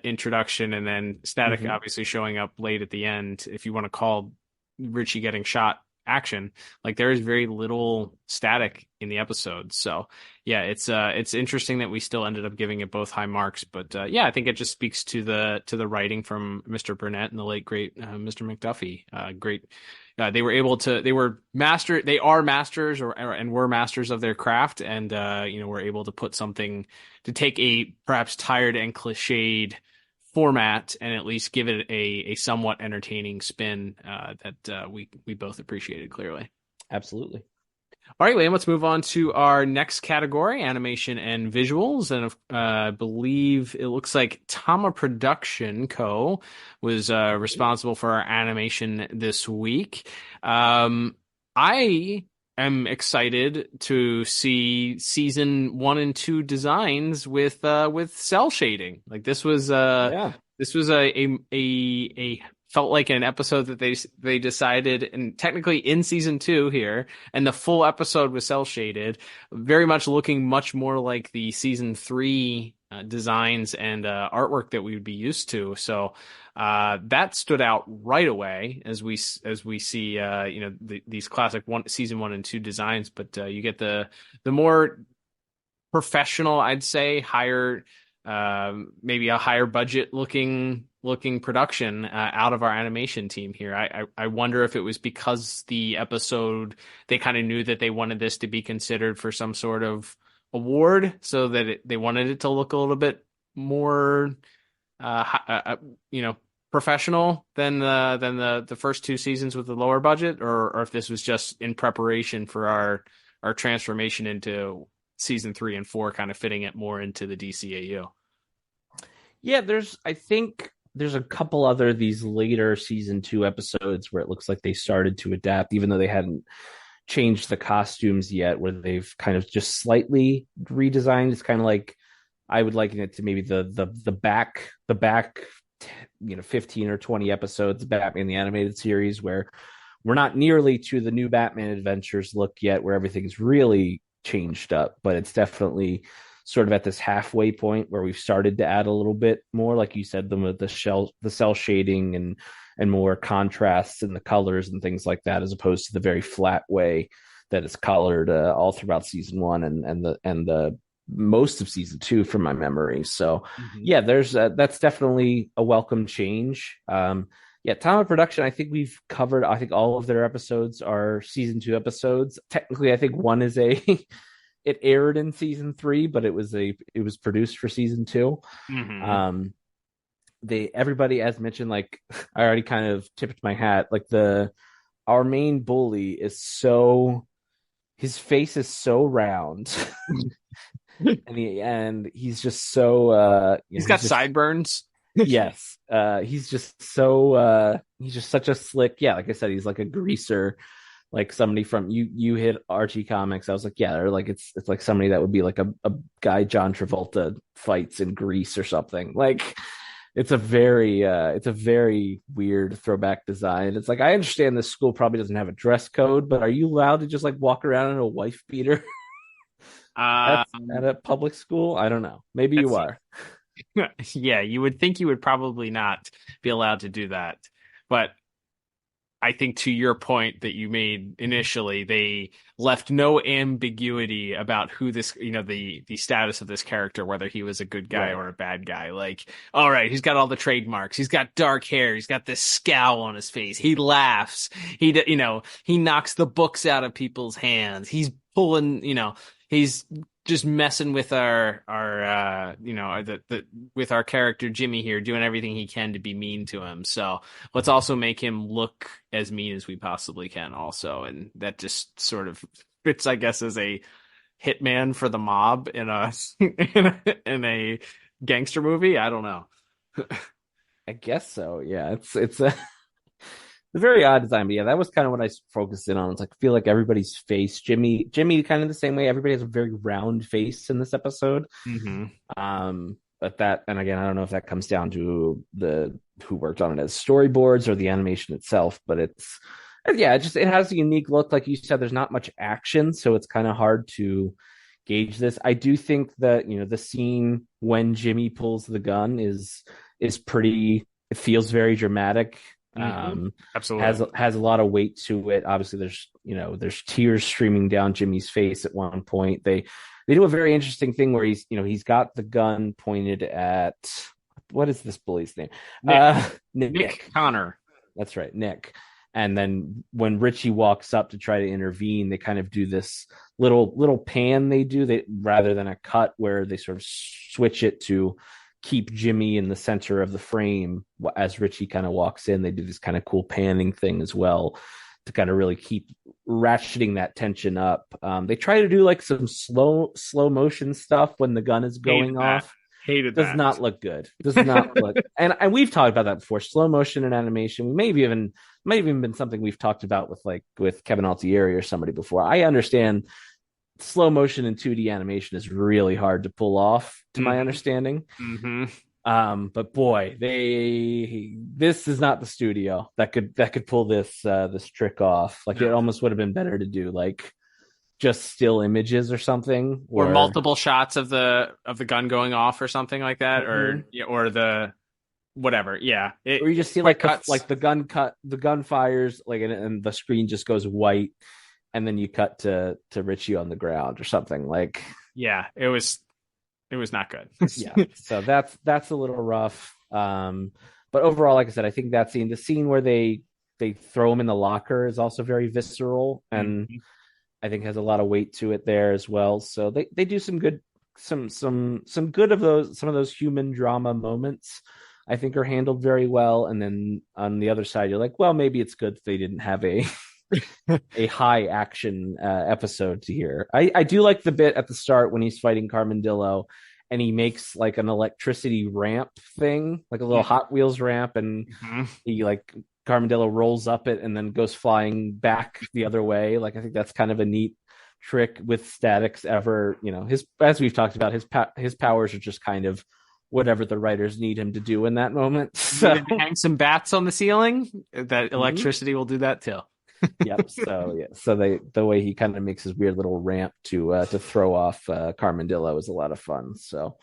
introduction, and then static obviously showing up late at the end, if you want to call Richie getting shot action, like there is very little static in the episode. So yeah, it's interesting that we still ended up giving it both high marks, but yeah, I think it just speaks to the writing from Mr. Burnett and the late great Mr. McDuffie. Great. They are masters and were masters of their craft, and were able to put something, to take a perhaps tired and cliched format and at least give it a somewhat entertaining spin that we both appreciated, clearly. Absolutely. All right, Liam, let's move on to our next category, animation and visuals. And I believe it looks like Tama Production Co. was responsible for our animation this week. I am excited to see season 1 and 2 designs with cell shading. Like this was a felt like an episode that they decided, and technically in season 2 here, and the full episode was cell shaded, very much looking much more like the season 3 designs and artwork that we would be used to. So that stood out right away as we see these classic season 1 and 2 designs, but you get the more professional, I'd say, higher maybe a higher budget looking production out of our animation team here. I wonder if it was because the episode, they kind of knew that they wanted this to be considered for some sort of award, so that they wanted it to look a little bit more professional than the first two seasons with the lower budget, or if this was just in preparation for our transformation into season 3 and 4, kind of fitting it more into the DCAU. Yeah, I think there's a couple other these later season 2 episodes where it looks like they started to adapt, even though they hadn't changed the costumes yet, where they've kind of just slightly redesigned. It's kind of like, I would liken it to maybe the back 15 or 20 episodes of Batman the Animated Series, where we're not nearly to the new Batman Adventures look yet, where everything's really changed up, but it's definitely sort of at this halfway point where we've started to add a little bit more, like you said, the cell shading and more contrasts in the colors and things like that, as opposed to the very flat way that it's colored all throughout season 1 and the most of season 2 from my memory. So yeah, there's that's definitely a welcome change. Time of production, I think we've covered. I think all of their episodes are season 2 episodes. Technically, I think one is it aired in season 3, but it was produced for season 2. Everybody, as mentioned, like I already kind of tipped my hat, like our main bully his face is so round. and he's just so he's got sideburns. Yes. He's just such a slick, like I said, he's like a greaser, like somebody from you hit Archie Comics. I was like, yeah, or like it's like somebody that would be like a guy John Travolta fights in Grease or something. Like it's a very weird throwback design. It's like, I understand this school probably doesn't have a dress code, but are you allowed to just like walk around in a wife beater at a public school? I don't know. Maybe you are. Yeah, you would think you would probably not be allowed to do that. But I think to your point that you made initially, they left no ambiguity about who this, the status of this character, whether he was a good guy or a bad guy. Like, all right, he's got all the trademarks. He's got dark hair. He's got this scowl on his face. He laughs. He knocks the books out of people's hands. He's pulling, he's just messing with our with our character Jimmy here, doing everything he can to be mean to him. So let's also make him look as mean as we possibly can also. And that just sort of fits, I guess, as a hitman for the mob in a in a gangster movie. I don't know. I guess so. Yeah, it's a very odd design, but yeah, that was kind of what I focused in on. It's like, I feel like everybody's face, Jimmy kind of the same way. Everybody has a very round face in this episode. But that, and again, I don't know if that comes down to who worked on it as storyboards or the animation itself, but it has a unique look. Like you said, there's not much action, so it's kind of hard to gauge this. I do think that, the scene when Jimmy pulls the gun is pretty, it feels very dramatic. Absolutely has a lot of weight to it. Obviously there's tears streaming down Jimmy's face at one point. They do a very interesting thing where he's got the gun pointed at, what is this bully's name? Nick Connor. That's right, Nick. And then when Richie walks up to try to intervene, they kind of do this little pan rather than a cut, where they sort of switch it to keep Jimmy in the center of the frame as Richie kind of walks in. They do this kind of cool panning thing as well to kind of really keep ratcheting that tension up. They try to do like some slow motion stuff when the gun is going off. Does not look good. Does not look. And we've talked about that before. Slow motion and animation. Might even been something we've talked about with Kevin Altieri or somebody before. I understand slow motion and 2D animation is really hard to pull off, to my understanding. But boy, this is not the studio that could pull this trick off. Like, it almost would have been better to do like just still images or something, or multiple shots of the gun going off or something like that, or the whatever. Yeah, or you just see like the gun fires, like, and the screen just goes white. And then you cut to Richie on the ground or something. Like, yeah, it was not good. Yeah, so that's a little rough. But overall, like I said, I think that the scene where they throw him in the locker is also very visceral, and I think has a lot of weight to it there as well. So they do some good of those human drama moments. I think are handled very well. And then on the other side, you're like, well, maybe it's good that they didn't have a high action episode to hear. I do like the bit at the start when he's fighting Carmen-Dillo and he makes like an electricity ramp thing, like a little Hot Wheels ramp, and he like Carmen-Dillo rolls up it and then goes flying back the other way. Like I think that's kind of a neat trick with Static's his, as we've talked about, his powers are just kind of whatever the writers need him to do in that moment. So hang some bats on the ceiling, that electricity will do that too. Yep. So the way he kind of makes his weird little ramp to throw off Carmen-Dillo is a lot of fun. So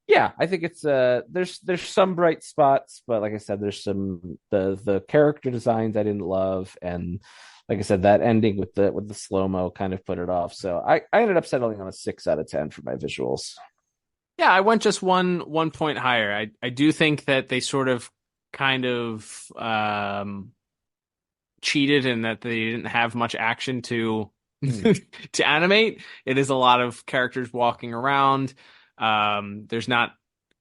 yeah, I think it's there's some bright spots, but like I said, there's some the character designs I didn't love, and like I said, that ending with the slow-mo kind of put it off. So I ended up settling on a 6 out of 10 for my visuals. Yeah, I went just one point higher. I do think that they sort of kind of cheated in that they didn't have much action to to animate. It is a lot of characters walking around. There's not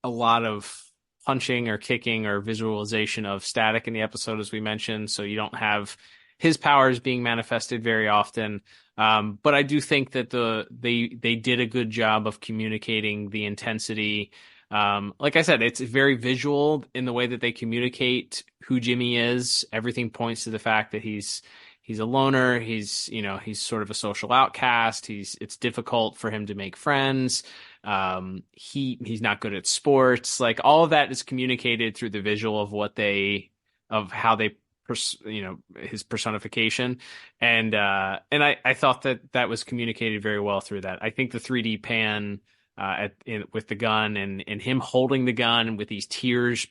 a lot of punching or kicking or visualization of Static in the episode, as we mentioned, so you don't have his powers being manifested very often. But I do think that they did a good job of communicating the intensity. Like I said, it's very visual in the way that they communicate who Jimmy is. Everything points to the fact that he's a loner. He's sort of a social outcast. It's difficult for him to make friends. He's not good at sports. Like all of that is communicated through the visual of how they his personification, and I thought that was communicated very well through that. I think the 3D pan with the gun and him holding the gun with these tears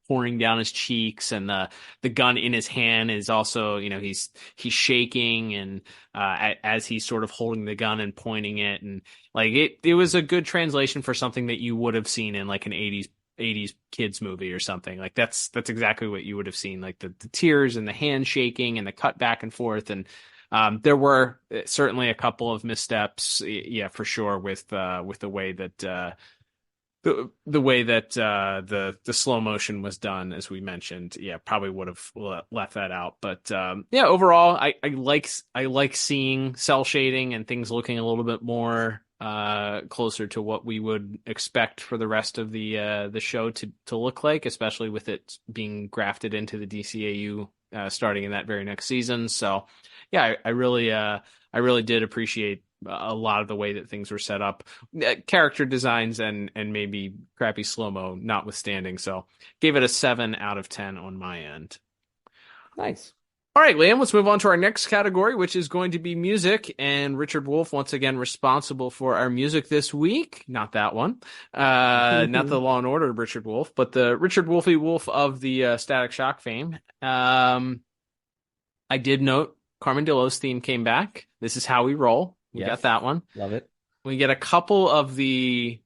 pouring down his cheeks, and the gun in his hand is also he's shaking, and as he's sort of holding the gun and pointing it, and like it was a good translation for something that you would have seen in like an 80s kids movie or something. Like that's exactly what you would have seen, like the tears and the hand shaking and the cut back and forth. And there were certainly a couple of missteps, yeah, for sure, with the way that the way that the slow motion was done, as we mentioned. Yeah, probably would have left that out. But yeah, overall, I like seeing cell shading and things looking a little bit more closer to what we would expect for the rest of the show to look like, especially with it being grafted into the DCAU starting in that very next season. So yeah, I really did appreciate a lot of the way that things were set up, character designs and maybe crappy slow-mo notwithstanding. So gave it a 7 out of 10 on my end. Nice. All right, Liam, let's move on to our next category, which is going to be music. And Richard Wolf, once again, responsible for our music this week. Not that one. Not the Law and Order Richard Wolf, but the Richard Wolfie Wolf of the Static Shock fame. I did note Carmen-Dillo's theme came back. This is how we roll. We got that one. Love it. We get a couple of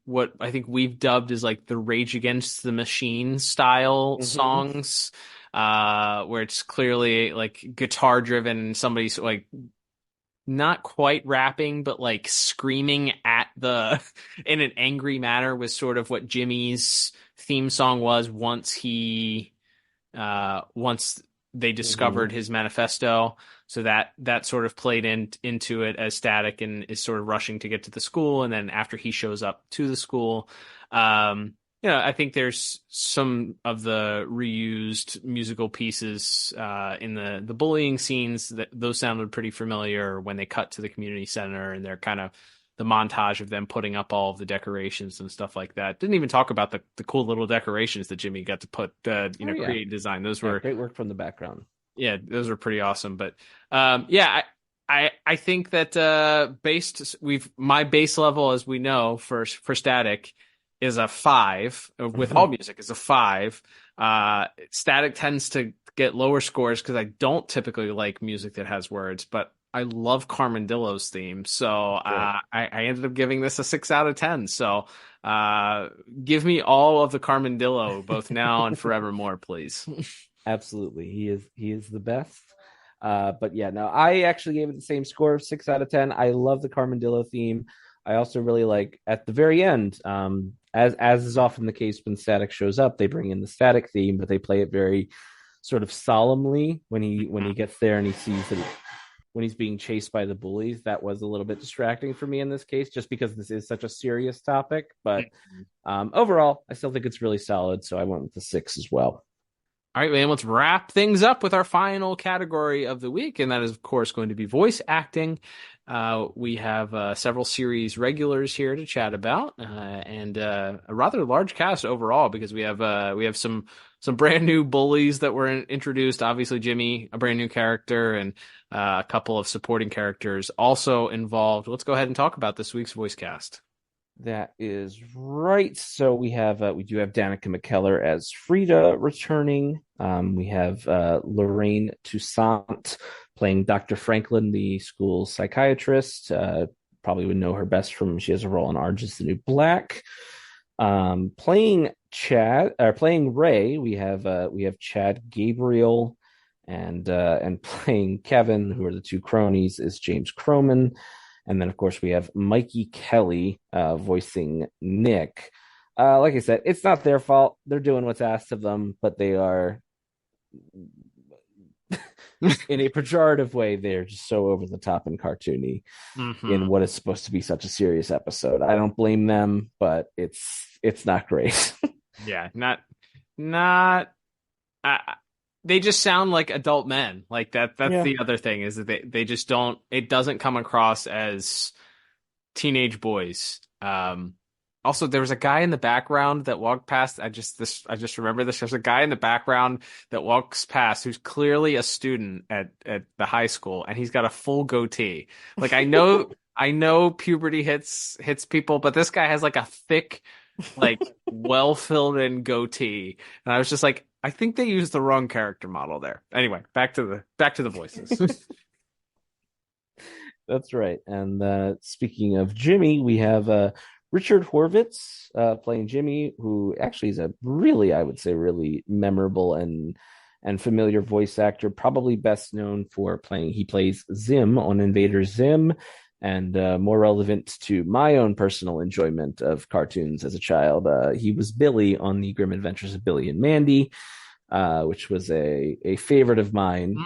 what I think we've dubbed as like the Rage Against the Machine style songs. Where it's clearly like guitar driven and somebody's like not quite rapping, but like screaming at in an angry manner was sort of what Jimmy's theme song was once they discovered his manifesto. So that sort of played into it as Static and is sort of rushing to get to the school. And then after he shows up to the school, I think there's some of the reused musical pieces in the bullying scenes those sounded pretty familiar when they cut to the community center, and they're kind of the montage of them putting up all of the decorations and stuff like that. Didn't even talk about the cool little decorations that Jimmy got to put, create and design. Those were great work from the background. Yeah, those were pretty awesome. But I think that my base level, as we know, for Static is a 5. With all music is a 5. Static tends to get lower scores because I don't typically like music that has words, but I love Carmen-Dillo's theme, so I ended up giving this a 6 out of 10. So give me all of the Carmen-Dillo, both now and forevermore, please. Absolutely, he is the best. But yeah, no, I actually gave it the same score of 6 out of 10. I love the Carmen-Dillo theme. I also really like at the very end, as is often the case when Static shows up, they bring in the Static theme, but they play it very sort of solemnly when he gets there and he sees that when he's being chased by the bullies. That was a little bit distracting for me in this case, just because this is such a serious topic. But overall, I still think it's really solid, so I went with the 6 as well. All right, man, let's wrap things up with our final category of the week, and that is, of course, going to be voice acting. We have several series regulars here to chat about, and a rather large cast overall, because we have some brand new bullies that were introduced. Obviously, Jimmy, a brand new character, and a couple of supporting characters also involved. Let's go ahead and talk about this week's voice cast. That is right. So we do have Danica McKellar as Frida returning. We have Lorraine Toussaint playing Dr. Franklin, the school psychiatrist. Probably would know her best from she has a role in Orange is the New Black. Playing Ray, we have Chad Gabriel, and playing Kevin, who are the two cronies, is James Croman. And then, of course, we have Mikey Kelly voicing Nick. Like I said, it's not their fault. They're doing what's asked of them, but they are, in a pejorative way, they're just so over the top and cartoony in what is supposed to be such a serious episode. I don't blame them, but it's not great. Yeah, not. They just sound like adult men. Like that's the other thing, is that they just don't. It doesn't come across as teenage boys. Also, there was a guy in the background that walked past. I just remember this. There's a guy in the background that walks past who's clearly a student at the high school, and he's got a full goatee. Like I know puberty hits people, but this guy has like a thick, like well filled in goatee, and I was just like, I think they used the wrong character model there. Anyway, back to the voices. That's right. And speaking of Jimmy, we have Richard Horvitz playing Jimmy, who actually is a really, I would say, really memorable and familiar voice actor. Probably best known for he plays Zim on Invader Zim, and more relevant to my own personal enjoyment of cartoons as a child, he was Billy on the Grim Adventures of Billy and Mandy, which was a favorite of mine.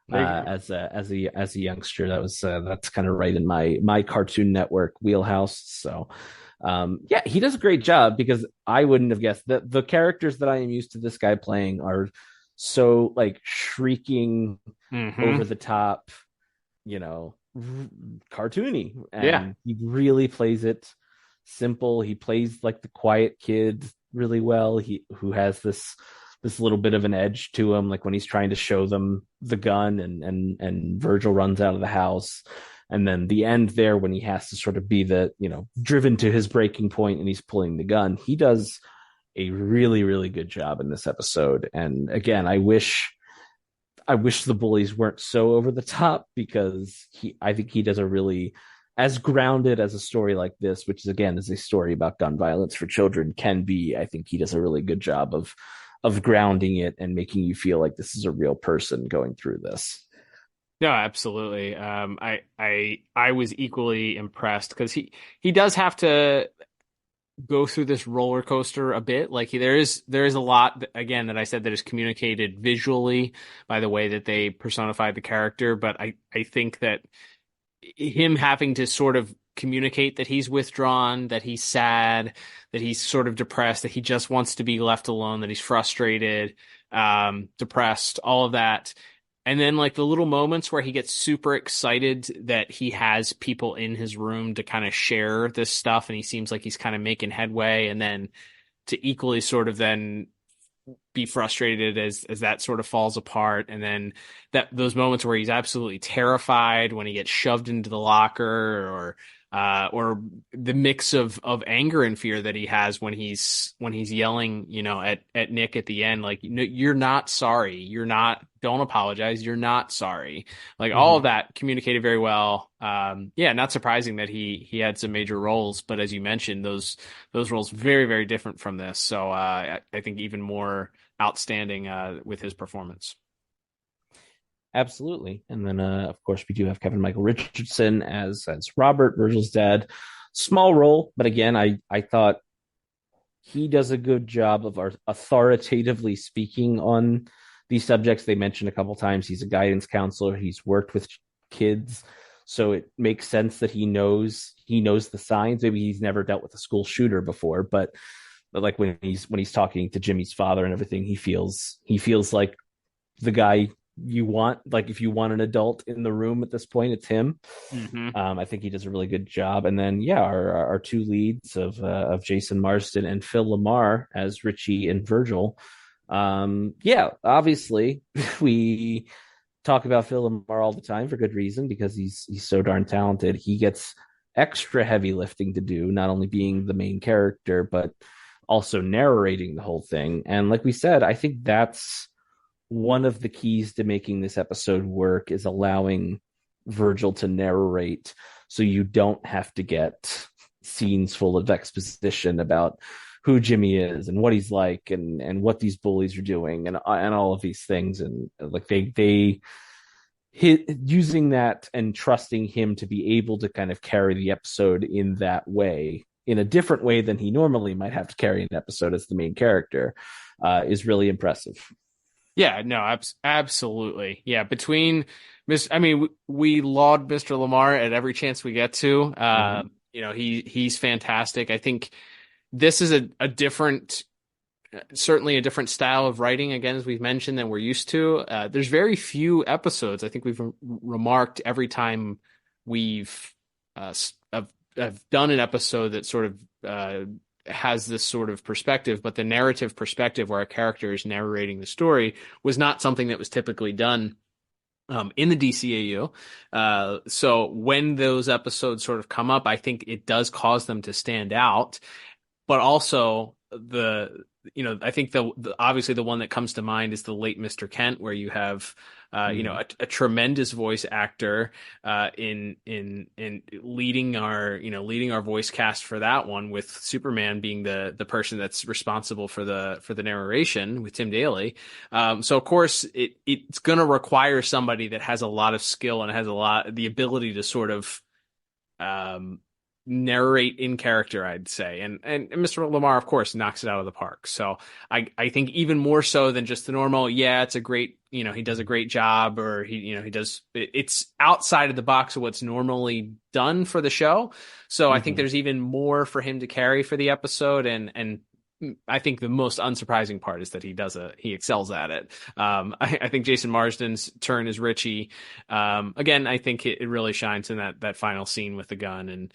As a youngster. That's kind of right in my Cartoon Network wheelhouse. So yeah, he does a great job, because I wouldn't have guessed that the characters that I am used to this guy playing are so like shrieking, over the top, cartoony, and he really plays it simple. He plays like the quiet kid really well. Who has this little bit of an edge to him, like when he's trying to show them the gun and Virgil runs out of the house, and then the end there when he has to sort of be the driven to his breaking point and he's pulling the gun. He does a really, really good job in this episode. And again, I wish the bullies weren't so over the top, because I think he does a really, as grounded as a story like this, which is again is a story about gun violence for children can be. I think he does a really good job of grounding it and making you feel like this is a real person going through this. No, absolutely. I was equally impressed, because he does have to go through this roller coaster a bit. Like there is a lot, again, that I said that is communicated visually by the way that they personify the character. But I think that him having to sort of communicate that he's withdrawn, that he's sad, that he's sort of depressed, that he just wants to be left alone, that he's frustrated, depressed, all of that. And then like the little moments where he gets super excited that he has people in his room to kind of share this stuff, and he seems like he's kind of making headway, and then to equally sort of then be frustrated as that sort of falls apart. And then those moments where he's absolutely terrified when he gets shoved into the locker, or the mix of anger and fear that he has when he's yelling, at Nick at the end, like, you're not sorry. Don't apologize. You're not sorry. Like all of that communicated very well. Not surprising that he had some major roles, but as you mentioned, those roles very, very different from this. So I think even more outstanding with his performance. Absolutely. And then, of course, we do have Kevin Michael Richardson as Robert, Virgil's dad. Small role, but again, I thought he does a good job of authoritatively speaking on these subjects. They mentioned a couple times he's a guidance counselor. He's worked with kids, so it makes sense that he knows the signs. Maybe he's never dealt with a school shooter before, but like when he's talking to Jimmy's father and everything, he feels like the guy you want. Like if you want an adult in the room at this point, it's him. I think he does a really good job. And then our two leads of Jason Marsden and Phil Lamar as Richie and Virgil. Obviously we talk about Phil Lamar all the time for good reason, because he's so darn talented. He gets extra heavy lifting to do, not only being the main character, but also narrating the whole thing. And like we said, I think that's one of the keys to making this episode work, is allowing Virgil to narrate, so you don't have to get scenes full of exposition about who Jimmy is and what he's like and what these bullies are doing and all of these things. And like they using that and trusting him to be able to kind of carry the episode in that way, in a different way than he normally might have to carry an episode as the main character, is really impressive. Yeah, no, absolutely. Yeah, between we laud Mr. Lamar at every chance we get to. He's fantastic. I think this is certainly a different style of writing, again, as we've mentioned, than we're used to. There's very few episodes, I think we've remarked every time we've have done an episode that sort of has this sort of perspective, but the narrative perspective where a character is narrating the story was not something that was typically done in the DCAU. So when those episodes sort of come up, I think it does cause them to stand out. But also I think obviously the one that comes to mind is the late Mr. Kent, where you have a tremendous voice actor in leading our voice cast for that one, with Superman being the person that's responsible for the narration with Tim Daly. So of course it's going to require somebody that has a lot of skill and has the ability to sort of narrate in character, I'd say. And Mr. Lamar, of course, knocks it out of the park. So I think even more so than just the normal, it's a great, he does a great job, or it's outside of the box of what's normally done for the show. So I think there's even more for him to carry for the episode. And I think the most unsurprising part is that he excels at it. I think Jason Marsden's turn as Richie, again, I think it really shines in that final scene with the gun. And,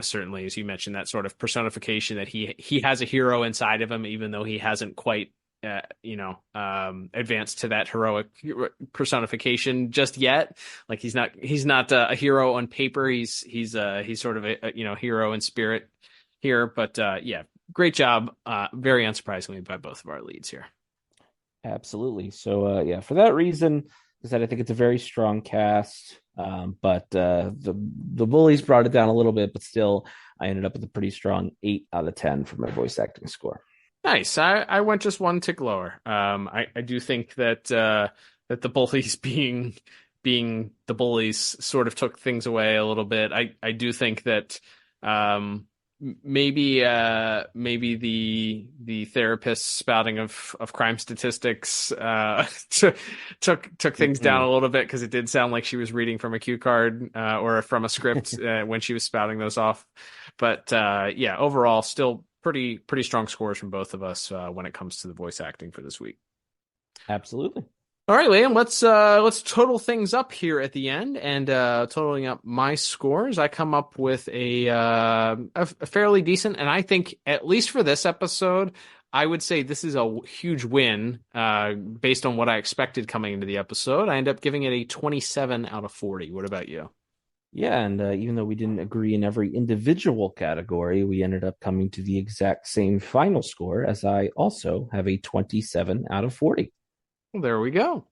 certainly, as you mentioned, that sort of personification that he has a hero inside of him, even though he hasn't quite, advanced to that heroic personification just yet. Like he's not a hero on paper. He's sort of a hero in spirit here, but great job. Very unsurprisingly by both of our leads here. Absolutely. So for that reason, I think it's a very strong cast. But the bullies brought it down a little bit, but still I ended up with a pretty strong 8 out of 10 for my voice acting score. Nice. I went just one tick lower. I do think that the bullies being the bullies sort of took things away a little bit. I do think that maybe the therapist's spouting of crime statistics took things down a little bit, because it did sound like she was reading from a cue card or from a script when she was spouting those off. But overall, still pretty strong scores from both of us when it comes to the voice acting for this week. Absolutely. All right, Liam, let's total things up here at the end, and totaling up my scores, I come up with a fairly decent, and I think at least for this episode, I would say this is a huge win based on what I expected coming into the episode. I end up giving it a 27 out of 40. What about you? Yeah, and even though we didn't agree in every individual category, we ended up coming to the exact same final score, as I also have a 27 out of 40. Well, there we go.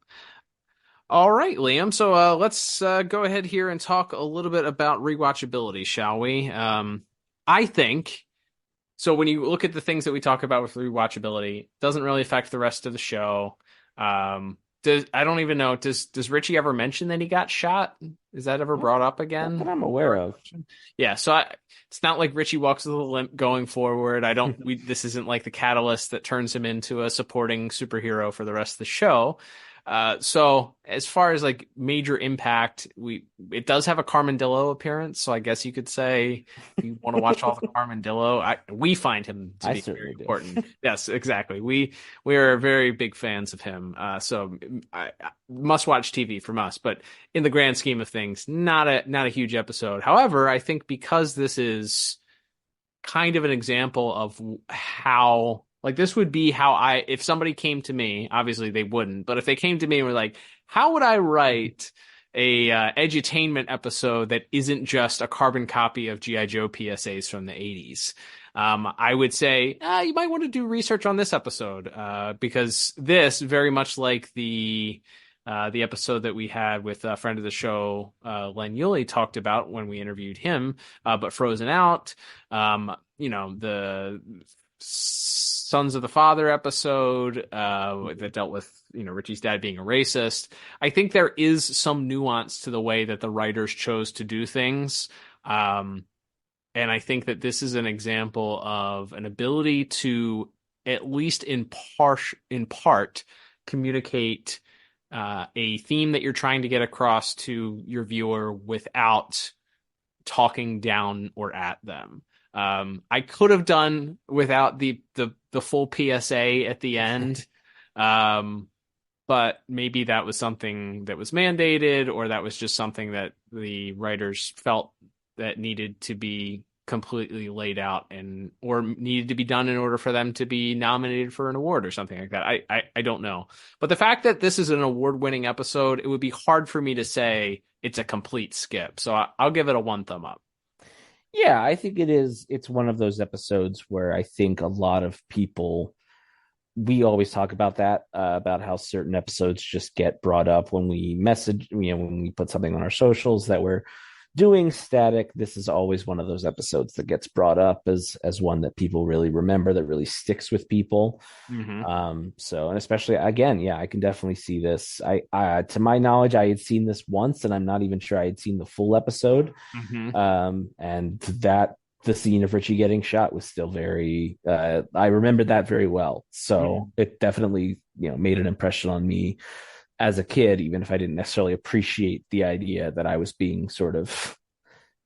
All right, Liam. So let's go ahead here and talk a little bit about rewatchability, shall we? I think, so when you look at the things that we talk about with rewatchability, it doesn't really affect the rest of the show. I don't even know. Does Richie ever mention that he got shot? Is that ever brought up again? Not that I'm aware of. Yeah, so it's not like Richie walks with a limp going forward. This isn't like the catalyst that turns him into a supporting superhero for the rest of the show. So as far as like major impact, it does have a Carmen-Dillo appearance. So I guess you could say if you want to watch all the Carmen-Dillo, we find him to be very important. Yes, exactly. We are very big fans of him. So I must watch TV from us, but in the grand scheme of things, not a huge episode. However, I think because this is kind of an example of how, like, this would be how if somebody came to me, obviously they wouldn't, but if they came to me and were like, how would I write a edutainment episode that isn't just a carbon copy of G.I. Joe PSAs from the 80s? I would say, you might want to do research on this episode, because this, very much like the episode that we had with a friend of the show, Len Yuley, talked about when we interviewed him, but Frozen Out, the Sons of the Father episode that dealt with Richie's dad being a racist. I think there is some nuance to the way that the writers chose to do things, and I think that this is an example of an ability to, at least in part, communicate a theme that you're trying to get across to your viewer without talking down or at them. I could have done without the full PSA at the end, but maybe that was something that was mandated, or that was just something that the writers felt that needed to be completely laid out or needed to be done in order for them to be nominated for an award or something like that. I don't know. But the fact that this is an award-winning episode, it would be hard for me to say it's a complete skip. So I'll give it a 1 thumb up. Yeah, I think it is. It's one of those episodes where I think a lot of people, we always talk about that, about how certain episodes just get brought up when we message, when we put something on our socials that we're doing Static. This is always one of those episodes that gets brought up as one that people really remember, that really sticks with people. Mm-hmm. So, and especially again, yeah, I can definitely see this. I to my knowledge, I had seen this once, and I'm not even sure I had seen the full episode. Mm-hmm. And that the scene of Richie getting shot was still very, I remember that very well. So it definitely, made an impression on me as a kid, even if I didn't necessarily appreciate the idea that I was being sort of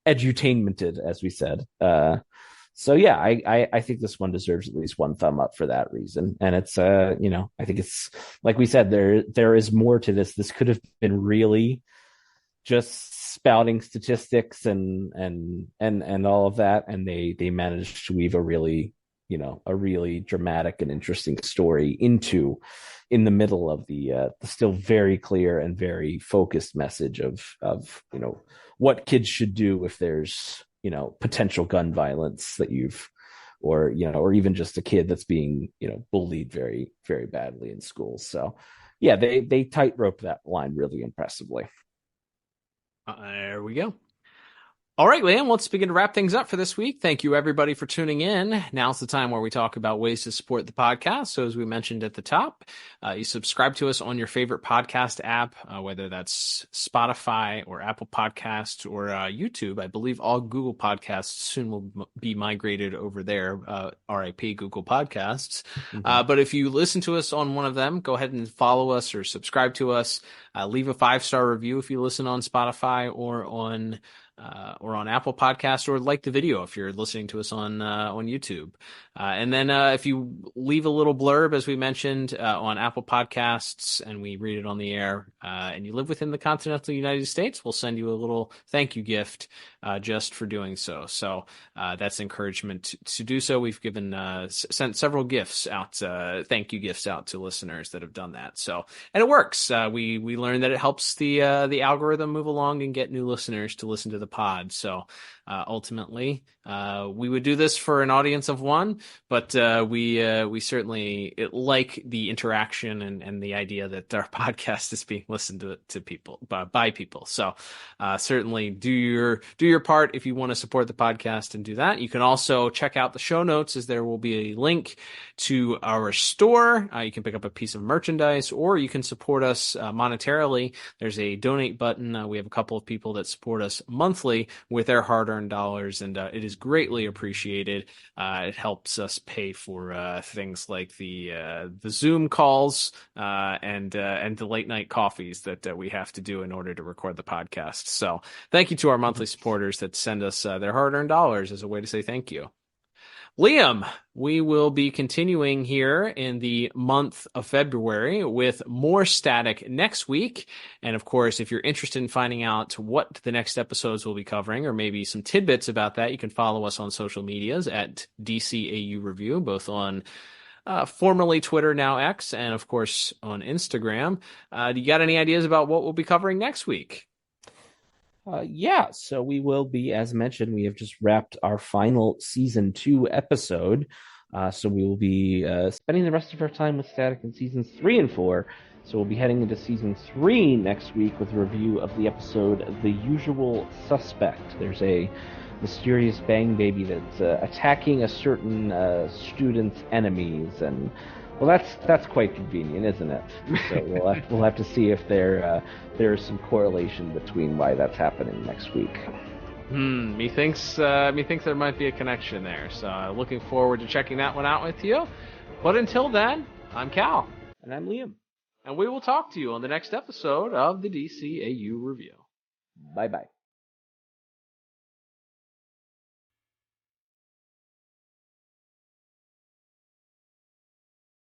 edutainmented, as we said. So yeah, I think this one deserves at least 1 thumb up for that reason. And it's, I think it's, like we said, there is more to this. This could have been really just spouting statistics and all of that. And they managed to weave a really dramatic and interesting story in the middle of the still very clear and very focused message of what kids should do if there's potential gun violence that or even just a kid that's being bullied very, very badly in school. So yeah, they tightrope that line really impressively. There we go. All right, Liam, let's begin to wrap things up for this week. Thank you, everybody, for tuning in. Now's the time where we talk about ways to support the podcast. So as we mentioned at the top, you subscribe to us on your favorite podcast app, whether that's Spotify or Apple Podcasts or YouTube. I believe all Google Podcasts soon will be migrated over there, RIP Google Podcasts. Mm-hmm. But if you listen to us on one of them, go ahead and follow us or subscribe to us. Leave a 5-star review if you listen on Spotify or on Apple Podcasts, or like the video if you're listening to us on YouTube. And then if you leave a little blurb, as we mentioned, on Apple Podcasts, and we read it on the air, and you live within the continental United States, we'll send you a little thank you gift just for doing so. So that's encouragement to do so. We've sent several gifts out, thank you gifts out to listeners that have done that. So, and it works. We learned that it helps the algorithm move along and get new listeners to listen to the pod. So ultimately. We would do this for an audience of one, but we certainly like the interaction and the idea that our podcast is being listened to people by people. So certainly do your part if you want to support the podcast and do that. You can also check out the show notes, as there will be a link to our store. You can pick up a piece of merchandise, or you can support us monetarily. There's a donate button. We have a couple of people that support us monthly with their hard-earned dollars, and it is greatly appreciated. It helps us pay for things like the Zoom calls and the late night coffees that we have to do in order to record the podcast. So thank you to our monthly supporters that send us their hard-earned dollars as a way to say thank you. Liam, we will be continuing here in the month of February with more Static next week. And of course, if you're interested in finding out what the next episodes will be covering, or maybe some tidbits about that, you can follow us on social medias at DCAU Review, both on formerly Twitter, now X, and of course on Instagram. Do you got any ideas about what we'll be covering next week? Yeah, so we will be, as mentioned, we have just wrapped our final season 2 episode. So we will be spending the rest of our time with Static in seasons 3 and 4. So we'll be heading into season 3 next week with a review of the episode The Usual Suspect. There's a mysterious bang baby that's attacking a certain student's enemies, and well, that's quite convenient, isn't it? So we'll have to see if there is some correlation between why that's happening next week. Methinks there might be a connection there. So looking forward to checking that one out with you. But until then, I'm Cal. And I'm Liam. And we will talk to you on the next episode of the DCAU Review. Bye-bye.